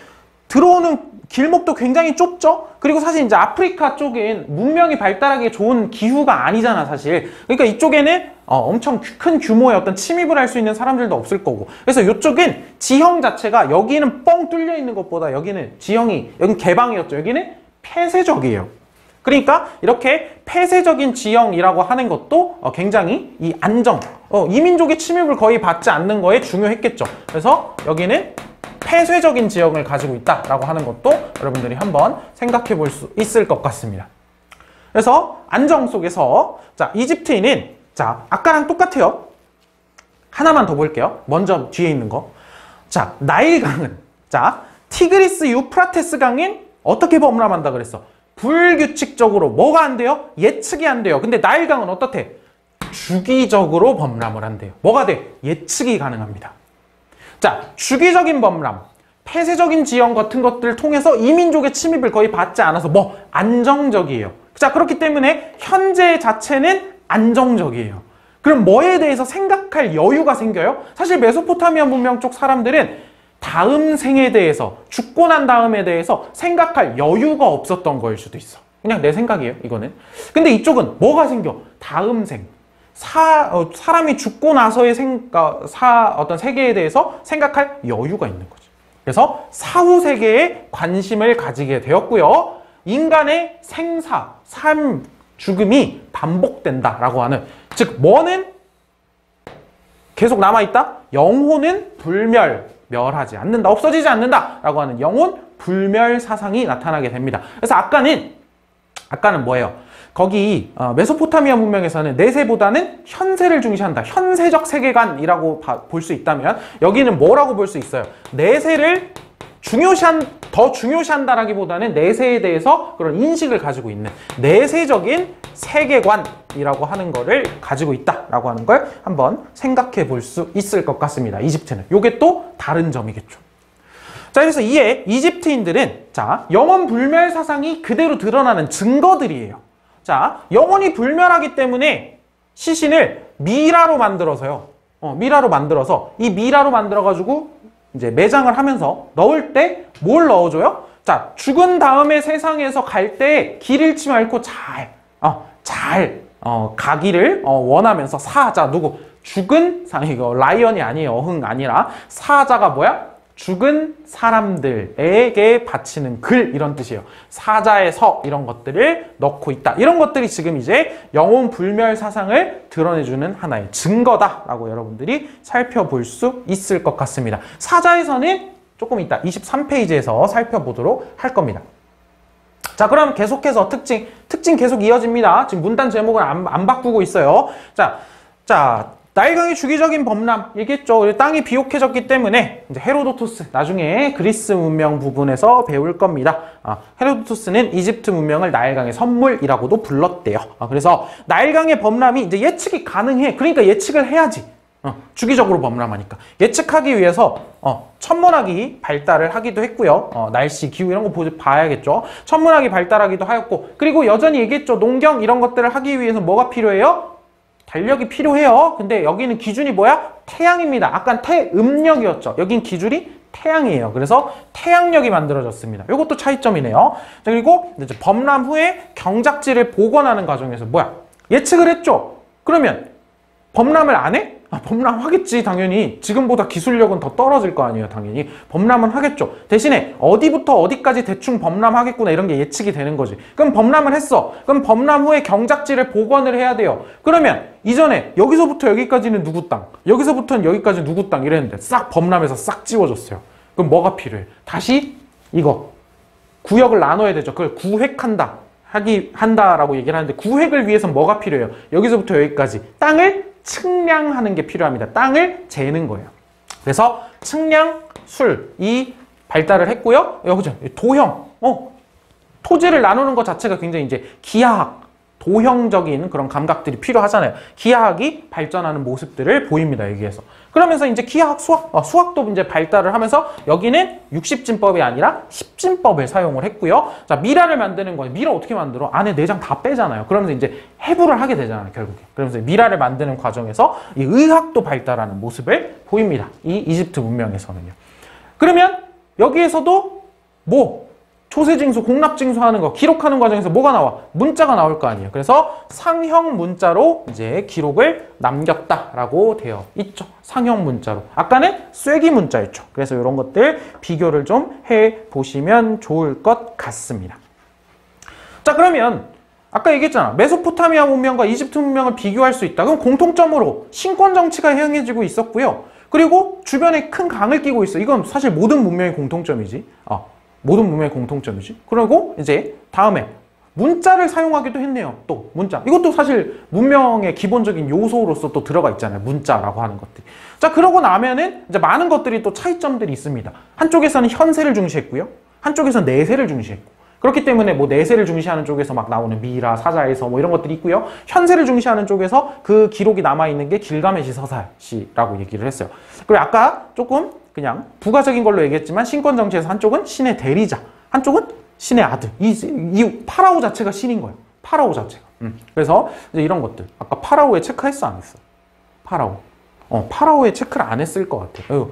Speaker 1: 들어오는 길목도 굉장히 좁죠? 그리고 사실 이제 아프리카 쪽엔 문명이 발달하기 좋은 기후가 아니잖아, 사실. 그러니까 이쪽에는 엄청 큰 규모의 어떤 침입을 할 수 있는 사람들도 없을 거고. 그래서 이쪽은 지형 자체가 여기는 뻥 뚫려 있는 것보다 여기는 여긴 개방이었죠. 여기는 폐쇄적이에요. 그러니까 이렇게 폐쇄적인 지형이라고 하는 것도 굉장히 이 안정, 이민족의 침입을 거의 받지 않는 거에 중요했겠죠. 그래서 여기는 폐쇄적인 지형을 가지고 있다라고 하는 것도 여러분들이 한번 생각해 볼 수 있을 것 같습니다. 그래서 안정 속에서 자, 이집트인은 자, 아까랑 똑같아요. 하나만 더 볼게요. 먼저 뒤에 있는 거. 자, 나일강은 자, 티그리스 유프라테스 강은 어떻게 범람한다 그랬어? 불규칙적으로 뭐가 안 돼요? 예측이 안 돼요. 근데 나일강은 어떻대? 주기적으로 범람을 한대요. 뭐가 돼? 예측이 가능합니다. 자, 주기적인 범람, 폐쇄적인 지형 같은 것들을 통해서 이민족의 침입을 거의 받지 않아서 안정적이에요. 자, 그렇기 때문에 현재 자체는 안정적이에요. 그럼 뭐에 대해서 생각할 여유가 생겨요? 사실 메소포타미아 문명 쪽 사람들은 다음 생에 대해서, 죽고 난 다음에 대해서 생각할 여유가 없었던 거일 수도 있어. 그냥 내 생각이에요, 이거는. 근데 이쪽은 뭐가 생겨? 다음 생. 사람이 죽고 나서의 어떤 세계에 대해서 생각할 여유가 있는 거죠. 그래서 사후 세계에 관심을 가지게 되었고요. 인간의 생사, 삶, 죽음이 반복된다라고 하는, 즉 뭐는 계속 남아있다? 영혼은 멸하지 않는다, 없어지지 않는다라고 하는 영혼 불멸 사상이 나타나게 됩니다. 그래서 아까는 뭐예요? 거기 메소포타미아 문명에서는 내세보다는 현세를 중시한다. 현세적 세계관이라고 볼 수 있다면 여기는 뭐라고 볼 수 있어요? 내세를 더 중요시한다라기보다는 내세에 대해서 그런 인식을 가지고 있는 내세적인 세계관이라고 하는 거를 가지고 있다라고 하는 걸 한번 생각해 볼 수 있을 것 같습니다. 이집트는. 요게 또 다른 점이겠죠. 자, 그래서 이에 이집트인들은 자, 영혼 불멸 사상이 그대로 드러나는 증거들이에요. 자, 영혼이 불멸하기 때문에 시신을 미라로 만들어서요. 미라로 만들어서 이 미라로 만들어가지고 이제 매장을 하면서 넣을 때 뭘 넣어줘요? 자, 죽은 다음에 세상에서 갈 때 길 잃지 말고 잘 가기를 원하면서 사자, 누구? 죽은 이거 라이언이 아니에요. 어흥 아니라 사자가 뭐야? 죽은 사람들에게 바치는 글, 이런 뜻이에요. 사자의 서, 이런 것들을 넣고 있다. 이런 것들이 지금 이제 영혼 불멸 사상을 드러내주는 하나의 증거다라고 여러분들이 살펴볼 수 있을 것 같습니다. 사자에서는 조금 이따 23페이지에서 살펴보도록 할 겁니다. 자, 그럼 계속해서 특징 계속 이어집니다. 지금 문단 제목을 안 바꾸고 있어요. 자, 나일강의 주기적인 범람 얘기했죠. 땅이 비옥해졌기 때문에 이제 헤로도토스, 나중에 그리스 문명 부분에서 배울 겁니다. 헤로도토스는 이집트 문명을 나일강의 선물이라고도 불렀대요. 그래서 나일강의 범람이 이제 예측이 가능해. 그러니까 예측을 해야지. 주기적으로 범람하니까. 예측하기 위해서 천문학이 발달을 하기도 했고요. 날씨, 기후 이런 거 봐야겠죠. 천문학이 발달하기도 하였고, 그리고 여전히 얘기했죠. 농경 이런 것들을 하기 위해서 뭐가 필요해요? 달력이 필요해요. 근데 여기는 기준이 뭐야? 태양입니다. 아까 태음력이었죠. 여긴 기준이 태양이에요. 그래서 태양력이 만들어졌습니다. 이것도 차이점이네요. 자, 그리고 이제 범람 후에 경작지를 복원하는 과정에서 뭐야? 예측을 했죠. 그러면 범람을 안 해? 범람하겠지, 당연히. 지금보다 기술력은 더 떨어질 거 아니에요, 당연히. 범람은 하겠죠. 대신에 어디부터 어디까지 대충 범람하겠구나, 이런 게 예측이 되는 거지. 그럼 범람을 했어. 그럼 범람 후에 경작지를 복원을 해야 돼요. 그러면 이전에 여기서부터 여기까지는 누구 땅, 여기서부터는 여기까지 누구 땅 이랬는데 싹 범람해서 싹 지워졌어요. 그럼 뭐가 필요해? 다시 이거 구역을 나눠야 되죠. 그걸 한다라고 얘기를 하는데, 구획을 위해서 뭐가 필요해요? 여기서부터 여기까지 땅을 측량하는 게 필요합니다. 땅을 재는 거예요. 그래서 측량술이 발달을 했고요. 여기죠. 도형, 토지를 나누는 것 자체가 굉장히 이제 기하학, 도형적인 그런 감각들이 필요하잖아요. 기하학이 발전하는 모습들을 보입니다, 여기에서. 그러면서 이제 기하학, 수학도 이제 발달을 하면서 여기는 60진법이 아니라 10진법을 사용을 했고요. 자, 미라를 만드는 거예요. 미라 어떻게 만들어? 안에 내장 다 빼잖아요. 그러면서 이제 해부를 하게 되잖아요, 결국에. 그러면서 미라를 만드는 과정에서 이 의학도 발달하는 모습을 보입니다. 이 이집트 문명에서는요. 그러면 여기에서도 초세징수, 공납징수 하는 거, 기록하는 과정에서 뭐가 나와? 문자가 나올 거 아니에요. 그래서 상형 문자로 이제 기록을 남겼다라고 되어 있죠. 상형 문자로. 아까는 쐐기 문자였죠. 그래서 이런 것들 비교를 좀 해보시면 좋을 것 같습니다. 자, 그러면 아까 얘기했잖아. 메소포타미아 문명과 이집트 문명을 비교할 수 있다. 그럼 공통점으로 신권 정치가 행해지고 있었고요. 그리고 주변에 큰 강을 끼고 있어. 이건 사실 모든 문명의 공통점이지. 모든 문명의 공통점이지. 그리고 이제 다음에 문자를 사용하기도 했네요. 또 문자. 이것도 사실 문명의 기본적인 요소로서 또 들어가 있잖아요. 문자라고 하는 것들이. 자, 그러고 나면은 이제 많은 것들이 또 차이점들이 있습니다. 한쪽에서는 현세를 중시했고요. 한쪽에서는 내세를 중시했고. 그렇기 때문에 뭐 내세를 중시하는 쪽에서 막 나오는 미라, 사자에서 뭐 이런 것들이 있고요. 현세를 중시하는 쪽에서 그 기록이 남아있는 게 길가메시 서사시라고 얘기를 했어요. 그리고 아까 조금 그냥 부가적인 걸로 얘기했지만 신권 정치에서 한쪽은 신의 대리자, 한쪽은 신의 아들. 이 파라오 자체가 신인 거예요. 파라오 자체가. 그래서 이제 이런 것들. 아까 파라오에 체크했어, 안 했어? 파라오. 파라오에 체크를 안 했을 것 같아요.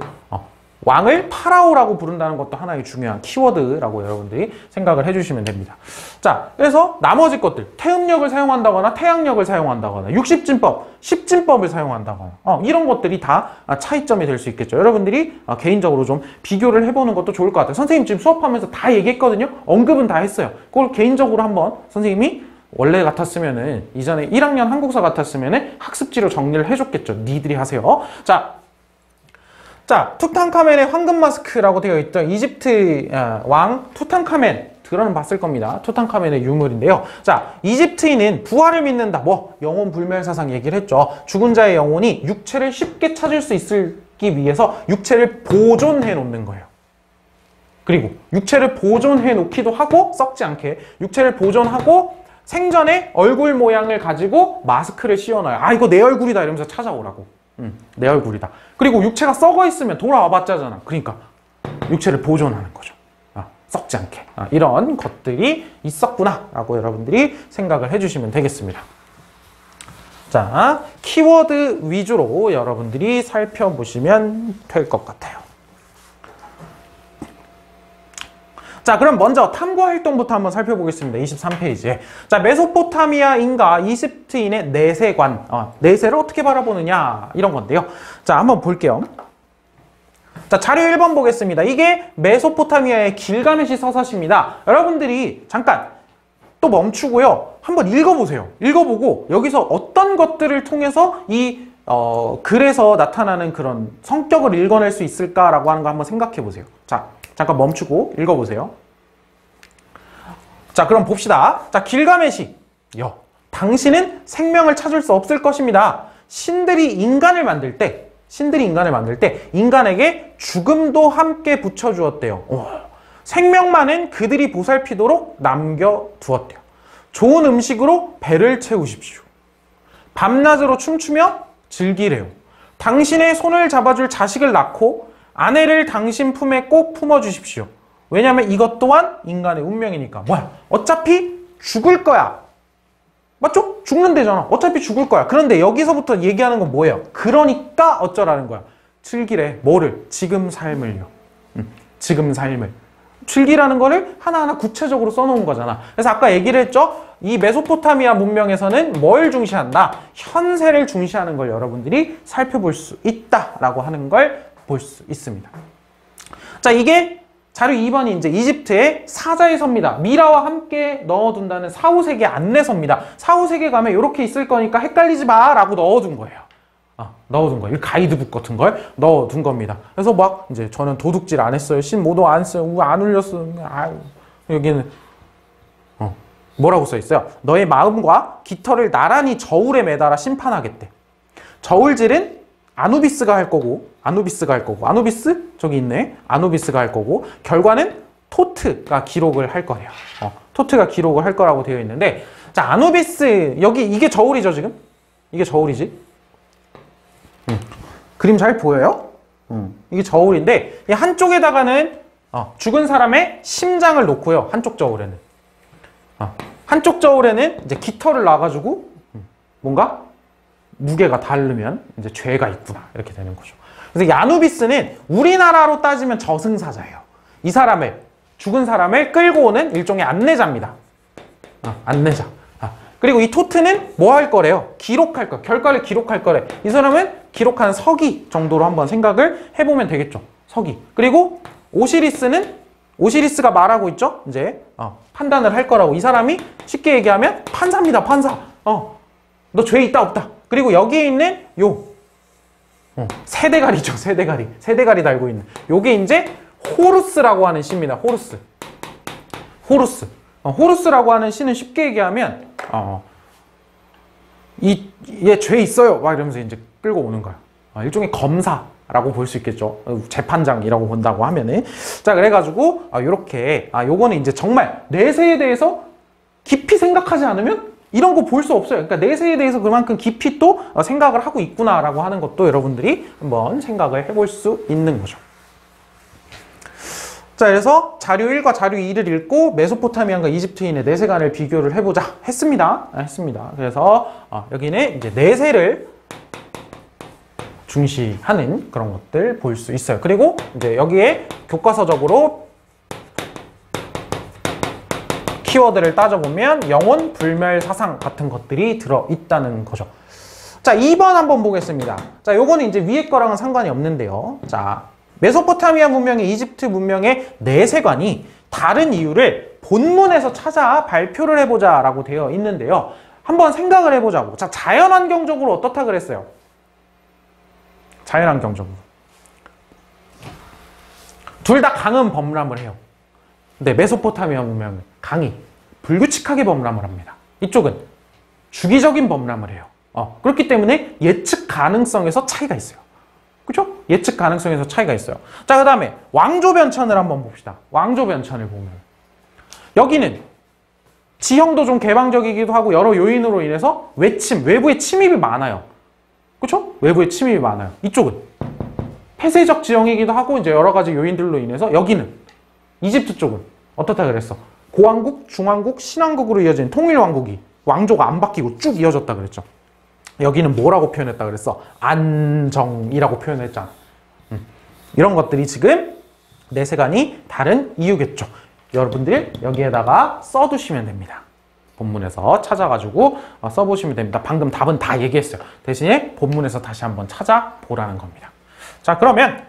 Speaker 1: 왕을 파라오라고 부른다는 것도 하나의 중요한 키워드라고 여러분들이 생각을 해주시면 됩니다. 자, 그래서 나머지 것들, 태음력을 사용한다거나 태양력을 사용한다거나 60진법, 10진법을 사용한다거나 이런 것들이 다 차이점이 될 수 있겠죠. 여러분들이 개인적으로 좀 비교를 해보는 것도 좋을 것 같아요. 선생님 지금 수업하면서 다 얘기했거든요. 언급은 다 했어요. 그걸 개인적으로 한번 선생님이 원래 같았으면은 이전에 1학년 한국사 같았으면은 학습지로 정리를 해줬겠죠. 니들이 하세요. 자, 투탕카멘의 황금 마스크라고 되어 있던 이집트 왕 투탕카멘 들어는 봤을 겁니다. 투탕카멘의 유물인데요. 자, 이집트인은 부활을 믿는다. 영혼 불멸사상 얘기를 했죠. 죽은 자의 영혼이 육체를 쉽게 찾을 수 있기 위해서 육체를 보존해 놓는 거예요. 그리고 육체를 보존해 놓기도 하고 썩지 않게 육체를 보존하고 생전에 얼굴 모양을 가지고 마스크를 씌워놔요. 이거 내 얼굴이다 이러면서 찾아오라고. 내 얼굴이다. 그리고 육체가 썩어 있으면 돌아와 봤자잖아. 그러니까 육체를 보존하는 거죠. 썩지 않게. 이런 것들이 있었구나 라고 여러분들이 생각을 해주시면 되겠습니다. 자, 키워드 위주로 여러분들이 살펴보시면 될 것 같아요. 자, 그럼 먼저 탐구 활동부터 한번 살펴보겠습니다. 23페이지에. 자, 메소포타미아인과 이집트인의 내세관. 내세를 어떻게 바라보느냐. 이런 건데요. 자, 한번 볼게요. 자, 자료 1번 보겠습니다. 이게 메소포타미아의 길가메시 서사시입니다. 여러분들이 잠깐 또 멈추고요. 한번 읽어보세요. 읽어보고 여기서 어떤 것들을 통해서 이 글에서 나타나는 그런 성격을 읽어낼 수 있을까라고 하는 거 한번 생각해 보세요. 자, 잠깐 멈추고 읽어보세요. 자, 그럼 봅시다. 자, 길가메시. 당신은 생명을 찾을 수 없을 것입니다. 신들이 인간을 만들 때 인간에게 죽음도 함께 붙여주었대요. 생명만은 그들이 보살피도록 남겨두었대요. 좋은 음식으로 배를 채우십시오. 밤낮으로 춤추며 즐기래요. 당신의 손을 잡아줄 자식을 낳고 아내를 당신 품에 꼭 품어주십시오. 왜냐하면 이것 또한 인간의 운명이니까. 어차피 죽을 거야. 맞죠? 죽는데잖아. 어차피 죽을 거야. 그런데 여기서부터 얘기하는 건 뭐예요? 그러니까 어쩌라는 거야. 즐기래. 뭐를? 지금 삶을요. 지금 삶을. 즐기라는 거를 하나하나 구체적으로 써놓은 거잖아. 그래서 아까 얘기를 했죠? 이 메소포타미아 문명에서는 뭘 중시한다? 현세를 중시하는 걸 여러분들이 살펴볼 수 있다라고 하는 걸 볼 수 있습니다. 자, 이게 자료 2번이 이제 이집트의 사자의 서입니다. 미라와 함께 넣어둔다는 사후세계 안내서입니다. 사후세계 가면 이렇게 있을 거니까 헷갈리지 마 라고 넣어둔 거예요. 넣어둔 거예요. 가이드북 같은 걸 넣어둔 겁니다. 그래서 막 이제 저는 도둑질 안 했어요. 신 모도 안 써요. 안 울렸어요. 여기는 뭐라고 써 있어요? 너의 마음과 깃털을 나란히 저울에 매달아 심판하겠대. 저울질은 아누비스가 할 거고 아누비스? 저기 있네. 아누비스가 할 거고 결과는 토트가 기록을 할 거예요. 토트가 기록을 할 거라고 되어 있는데 자, 아누비스 여기 이게 저울이죠, 지금? 이게 저울이지? 그림 잘 보여요? 이게 저울인데 이 한쪽에다가는 죽은 사람의 심장을 놓고요. 한쪽 저울에는 이제 깃털을 놔가지고 뭔가 무게가 다르면 이제 죄가 있구나 이렇게 되는 거죠. 그래서 야누비스는 우리나라로 따지면 저승사자예요. 이 사람을 죽은 사람을 끌고 오는 일종의 안내자입니다. 안내자. 그리고 이 토트는 뭐 할 거래요? 기록할 거. 결과를 기록할 거래. 이 사람은 기록한 서기 정도로 한번 생각을 해보면 되겠죠. 서기. 그리고 오시리스가 말하고 있죠. 이제 판단을 할 거라고. 이 사람이 쉽게 얘기하면 판사입니다. 판사. 너 죄 있다 없다. 그리고 여기에 있는 세대가리죠. 세대가리 달고 있는. 요게 이제 호루스라고 하는 시입니다. 호루스라고 하는 시는 쉽게 얘기하면 얘 죄 있어요. 막 이러면서 이제 끌고 오는 거야. 일종의 검사라고 볼 수 있겠죠. 재판장이라고 본다고 하면은. 자, 그래가지고 요렇게 요거는 이제 정말 내세에 대해서 깊이 생각하지 않으면 이런 거 볼 수 없어요. 그러니까 내세에 대해서 그만큼 깊이 또 생각을 하고 있구나라고 하는 것도 여러분들이 한번 생각을 해볼 수 있는 거죠. 자, 그래서 자료 1과 자료 2를 읽고 메소포타미아과 이집트인의 내세관을 비교를 해보자 했습니다. 그래서 여기는 이제 내세를 중시하는 그런 것들 볼 수 있어요. 그리고 이제 여기에 교과서적으로 키워드를 따져보면 영혼, 불멸, 사상 같은 것들이 들어있다는 거죠. 자, 2번 한번 보겠습니다. 자, 요거는 이제 위에 거랑은 상관이 없는데요. 자, 메소포타미아 문명의 이집트 문명의 내세관이 다른 이유를 본문에서 찾아 발표를 해보자 라고 되어 있는데요. 한번 생각을 해보자고. 자, 자연환경적으로 어떻다 그랬어요? 자연환경적으로. 둘 다 강은 범람을 해요. 근데 메소포타미아 문명은 강이 불규칙하게 범람을 합니다. 이쪽은 주기적인 범람을 해요. 그렇기 때문에 예측 가능성에서 차이가 있어요. 그렇죠? 예측 가능성에서 차이가 있어요. 자, 그 다음에 왕조 변천을 한번 봅시다. 왕조 변천을 보면 여기는 지형도 좀 개방적이기도 하고 여러 요인으로 인해서 외부의 침입이 많아요. 그렇죠? 외부의 침입이 많아요. 이쪽은 폐쇄적 지형이기도 하고 이제 여러 가지 요인들로 인해서 여기는 이집트 쪽은 어떻다 그랬어? 고왕국, 중왕국, 신왕국으로 이어진 통일왕국이 왕조가 안 바뀌고 쭉 이어졌다 그랬죠. 여기는 뭐라고 표현했다 그랬어? 안정이라고 표현했잖아. 이런 것들이 지금 내세관이 다른 이유겠죠. 여러분들 여기에다가 써두시면 됩니다. 본문에서 찾아가지고 써보시면 됩니다. 방금 답은 다 얘기했어요. 대신에 본문에서 다시 한번 찾아보라는 겁니다. 자, 그러면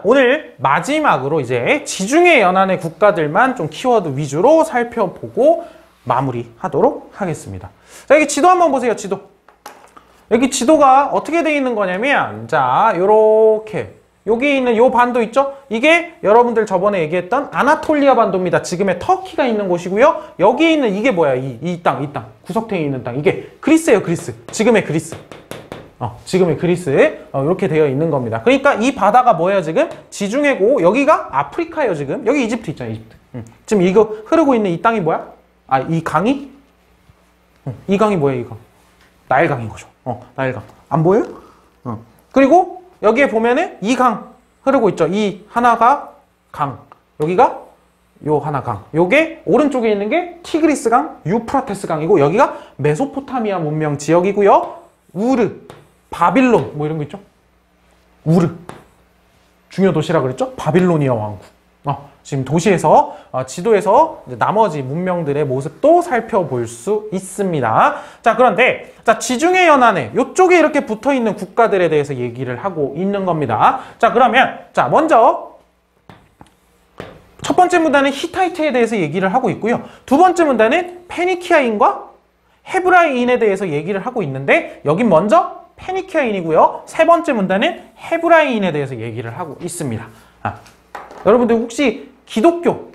Speaker 1: 오늘 마지막으로 이제 지중해 연안의 국가들만 좀 키워드 위주로 살펴보고 마무리하도록 하겠습니다. 자, 여기 지도 한번 보세요. 지도. 여기 지도가 어떻게 되어 있는 거냐면, 자, 요렇게 여기 있는 요 반도 있죠? 이게 여러분들 저번에 얘기했던 아나톨리아 반도입니다. 지금의 터키가 있는 곳이고요. 여기 있는 이게 뭐야? 이 땅. 구석탱이 있는 땅. 이게 그리스예요, 그리스. 지금의 그리스. 지금의 그리스. 이렇게 되어 있는 겁니다. 그러니까 이 바다가 뭐예요, 지금? 지중해고, 여기가 아프리카예요, 지금. 여기 이집트 있잖아요, 이집트. 지금 이거 흐르고 있는 이 땅이 뭐야? 이 강이? 이 강이 뭐예요, 이 강? 나일강인 거죠. 나일강. 안 보여요? 그리고 여기에 보면은 이 강 흐르고 있죠. 이 하나가 강. 여기가 요 하나 강. 요게 오른쪽에 있는 게 티그리스 강, 유프라테스 강이고 여기가 메소포타미아 문명 지역이고요. 우르, 바빌론 뭐 이런 거 있죠. 우르. 중요 도시라 그랬죠. 바빌로니아 왕국. 지금 도시에서 지도에서 나머지 문명들의 모습도 살펴볼 수 있습니다. 자, 그런데 지중해 연안에 이쪽에 이렇게 붙어있는 국가들에 대해서 얘기를 하고 있는 겁니다. 자, 그러면 먼저 첫 번째 문단은 히타이트에 대해서 얘기를 하고 있고요. 두 번째 문단은 페니키아인과 헤브라이인에 대해서 얘기를 하고 있는데 여긴 먼저 페니키아인이고요. 세 번째 문단은 헤브라이인에 대해서 얘기를 하고 있습니다. 여러분들 혹시 기독교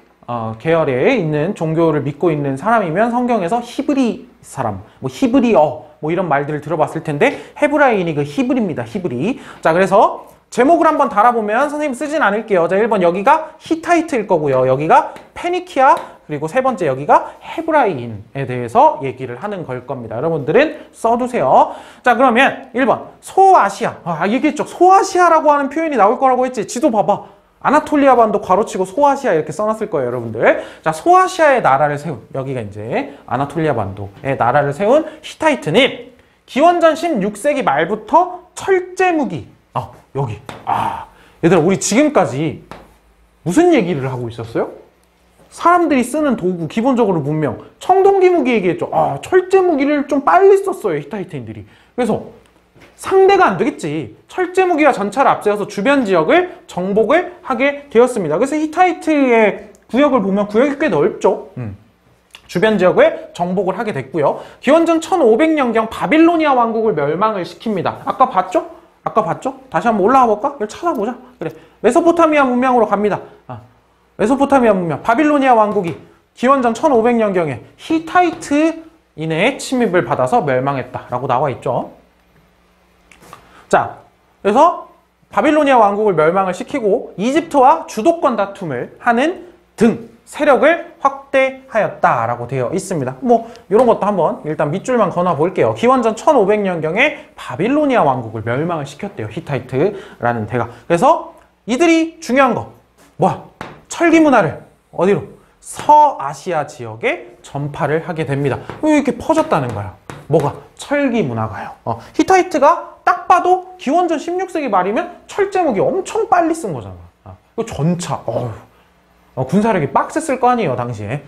Speaker 1: 계열에 있는 종교를 믿고 있는 사람이면 성경에서 히브리 사람, 히브리어 이런 말들을 들어봤을 텐데 헤브라이인이 그 히브리입니다. 히브리. 자, 그래서 제목을 한번 달아보면 선생님 쓰진 않을게요. 자, 1번 여기가 히타이트일 거고요. 여기가 페니키아, 그리고 세 번째 여기가 헤브라이인에 대해서 얘기를 하는 걸 겁니다. 여러분들은 써두세요. 자, 그러면 1번 소아시아. 얘기했죠. 소아시아라고 하는 표현이 나올 거라고 했지. 지도 봐봐. 아나톨리아 반도 괄호치고 소아시아 이렇게 써놨을 거예요, 여러분들. 자, 소아시아의 나라를 세운, 여기가 이제 아나톨리아 반도의 나라를 세운 히타이트는 기원전 16세기 말부터 철제 무기. 여기. 얘들아, 우리 지금까지 무슨 얘기를 하고 있었어요? 사람들이 쓰는 도구, 기본적으로 문명, 청동기 무기 얘기했죠. 아, 철제 무기를 좀 빨리 썼어요, 히타이트인들이. 그래서 상대가 안 되겠지. 철제 무기와 전차를 앞세워서 주변 지역을 정복을 하게 되었습니다. 그래서 히타이트의 구역을 보면 구역이 꽤 넓죠. 주변 지역을 정복을 하게 됐고요. 기원전 1500년경 바빌로니아 왕국을 멸망을 시킵니다. 아까 봤죠? 다시 한번 올라가 볼까? 이걸 찾아보자. 그래, 메소포타미아 문명으로 갑니다. 메소포타미아 문명, 바빌로니아 왕국이 기원전 1500년경에 히타이트인의 침입을 받아서 멸망했다라고 나와 있죠. 자, 그래서 바빌로니아 왕국을 멸망을 시키고 이집트와 주도권 다툼을 하는 등 세력을 확대하였다라고 되어 있습니다. 뭐 이런 것도 한번 일단 밑줄만 그어 볼게요. 기원전 1500년경에 바빌로니아 왕국을 멸망을 시켰대요. 히타이트라는 대가. 그래서 이들이 중요한 거 뭐야? 철기 문화를 어디로? 서아시아 지역에 전파를 하게 됩니다. 이렇게 퍼졌다는 거야. 뭐가? 철기 문화가요. 히타이트가 딱 봐도 기원전 16세기 말이면 철제 무기 엄청 빨리 쓴 거잖아. 이거 전차. 군사력이 빡셌을 거 아니에요, 당시에.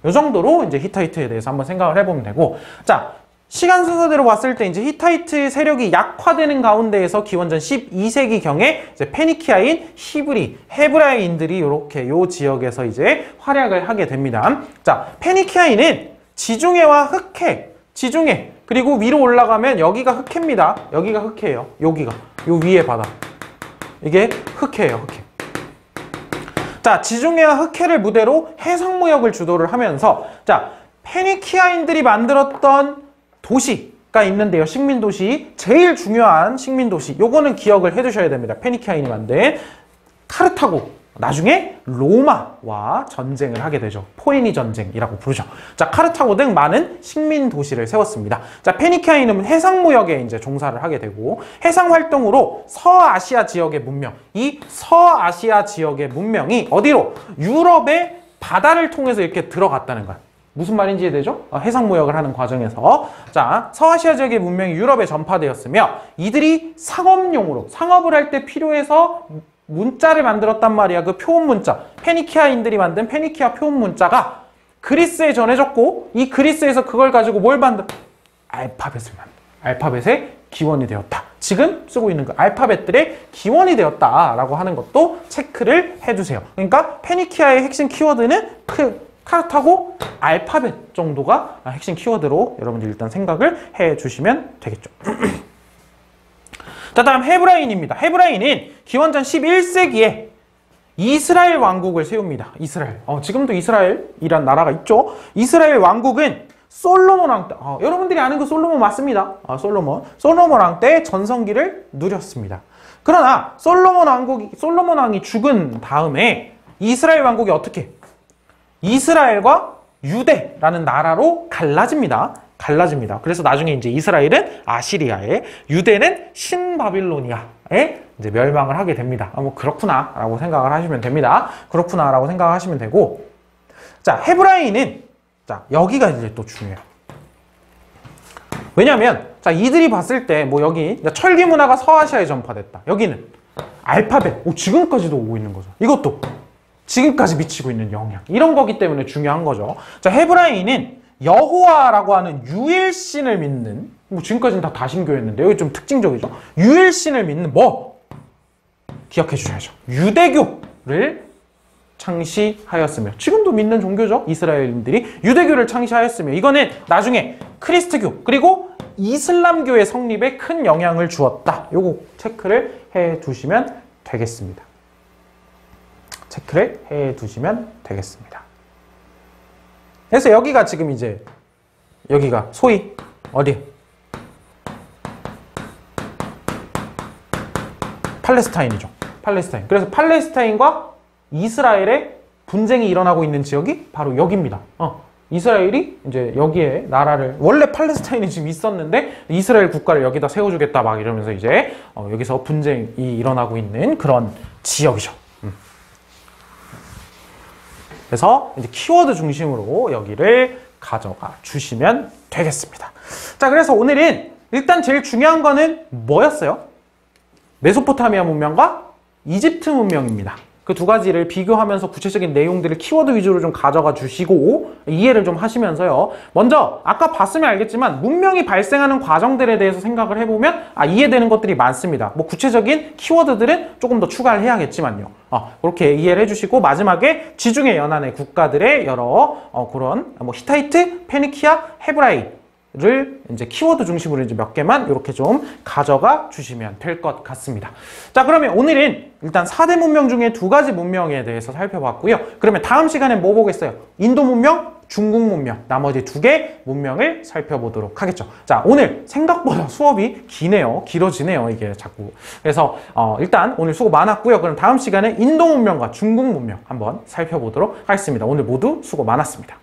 Speaker 1: 이 정도로 이제 히타이트에 대해서 한번 생각을 해보면 되고. 자, 시간 순서대로 봤을 때 이제 히타이트 세력이 약화되는 가운데에서 기원전 12세기경에 이제 페니키아인 히브리, 헤브라이인들이 이렇게 요 지역에서 이제 활약을 하게 됩니다. 자, 페니키아인은 지중해와 흑해, 지중해, 그리고 위로 올라가면 여기가 흑해입니다. 여기가 흑해예요. 여기가. 요 위에 바다. 이게 흑해예요, 흑해. 자, 지중해와 흑해를 무대로 해상무역을 주도를 하면서 자, 페니키아인들이 만들었던 도시가 있는데요. 식민도시. 제일 중요한 식민도시. 요거는 기억을 해두셔야 됩니다. 페니키아인이 만든 카르타고. 나중에 로마와 전쟁을 하게 되죠. 포에니 전쟁이라고 부르죠. 자, 카르타고 등 많은 식민도시를 세웠습니다. 자, 페니키아인은 해상무역에 이제 종사를 하게 되고 해상활동으로 서아시아 지역의 문명, 이 서아시아 지역의 문명이 어디로? 유럽의 바다를 통해서 이렇게 들어갔다는 거야. 무슨 말인지 이해되죠? 해상무역을 하는 과정에서. 자, 서아시아 지역의 문명이 유럽에 전파되었으며 이들이 상업용으로, 상업을 할 때 필요해서 문자를 만들었단 말이야. 그 표음 문자. 페니키아인들이 만든 페니키아 표음 문자가 그리스에 전해졌고 이 그리스에서 그걸 가지고 뭘 만들? 알파벳을 만들. 알파벳의 기원이 되었다. 지금 쓰고 있는 그 알파벳들의 기원이 되었다라고 하는 것도 체크를 해주세요. 그러니까 페니키아의 핵심 키워드는 카르타고 알파벳 정도가 핵심 키워드로 여러분들 일단 생각을 해주시면 되겠죠. 자, 다음 헤브라인입니다. 헤브라인은 기원전 11세기에 이스라엘 왕국을 세웁니다. 이스라엘. 지금도 이스라엘이란 나라가 있죠. 이스라엘 왕국은 솔로몬 왕 때, 여러분들이 아는 그 솔로몬 맞습니다. 솔로몬 왕 때 전성기를 누렸습니다. 그러나 솔로몬 왕이 죽은 다음에 이스라엘 왕국이 어떻게? 이스라엘과 유대라는 나라로 갈라집니다. 그래서 나중에 이제 이스라엘은 아시리아에, 유대는 신바빌로니아에 이제 멸망을 하게 됩니다. 뭐 그렇구나라고 생각을 하시면 됩니다. 그렇구나라고 생각을 하시면 되고, 자, 헤브라인은 자, 여기가 이제 또 중요해요. 왜냐면 자, 이들이 봤을 때 뭐 여기 철기 문화가 서아시아에 전파됐다. 여기는 알파벳, 지금까지도 오고 있는 거죠. 이것도 지금까지 미치고 있는 영향, 이런 거기 때문에 중요한 거죠. 자, 헤브라인은 여호와라고 하는 유일신을 믿는, 뭐 지금까지는 다 다신교였는데 여기 좀 특징적이죠. 유일신을 믿는 뭐? 기억해 주셔야죠. 유대교를 창시하였으며, 지금도 믿는 종교죠. 이스라엘인들이 유대교를 창시하였으며, 이거는 나중에 크리스트교 그리고 이슬람교의 성립에 큰 영향을 주었다. 요거 체크를 해 두시면 되겠습니다. 체크를 해 두시면 되겠습니다. 그래서 여기가 지금 이제 여기가 소위 어디? 팔레스타인이죠. 팔레스타인. 그래서 팔레스타인과 이스라엘의 분쟁이 일어나고 있는 지역이 바로 여기입니다. 이스라엘이 이제 여기에 나라를, 원래 팔레스타인이 지금 있었는데 이스라엘 국가를 여기다 세워주겠다 막 이러면서 이제 여기서 분쟁이 일어나고 있는 그런 지역이죠. 그래서 이제 키워드 중심으로 여기를 가져가 주시면 되겠습니다. 자, 그래서 오늘은 일단 제일 중요한 거는 뭐였어요? 메소포타미아 문명과 이집트 문명입니다. 그 두 가지를 비교하면서 구체적인 내용들을 키워드 위주로 좀 가져가 주시고 이해를 좀 하시면서요. 먼저 아까 봤으면 알겠지만 문명이 발생하는 과정들에 대해서 생각을 해보면 이해되는 것들이 많습니다. 뭐 구체적인 키워드들은 조금 더 추가를 해야겠지만요. 그렇게 이해를 해주시고 마지막에 지중해 연안의 국가들의 여러 그런 뭐 히타이트, 페니키아, 헤브라이 를 이제 키워드 중심으로 이제 몇 개만 이렇게 좀 가져가 주시면 될 것 같습니다. 자, 그러면 오늘은 일단 4대 문명 중에 2가지 문명에 대해서 살펴봤고요. 그러면 다음 시간에 뭐 보겠어요? 인도 문명, 중국 문명, 나머지 2개 문명을 살펴보도록 하겠죠. 자, 오늘 생각보다 수업이 길어지네요, 이게 자꾸. 그래서 일단 오늘 수고 많았고요. 그럼 다음 시간에 인도 문명과 중국 문명 한번 살펴보도록 하겠습니다. 오늘 모두 수고 많았습니다.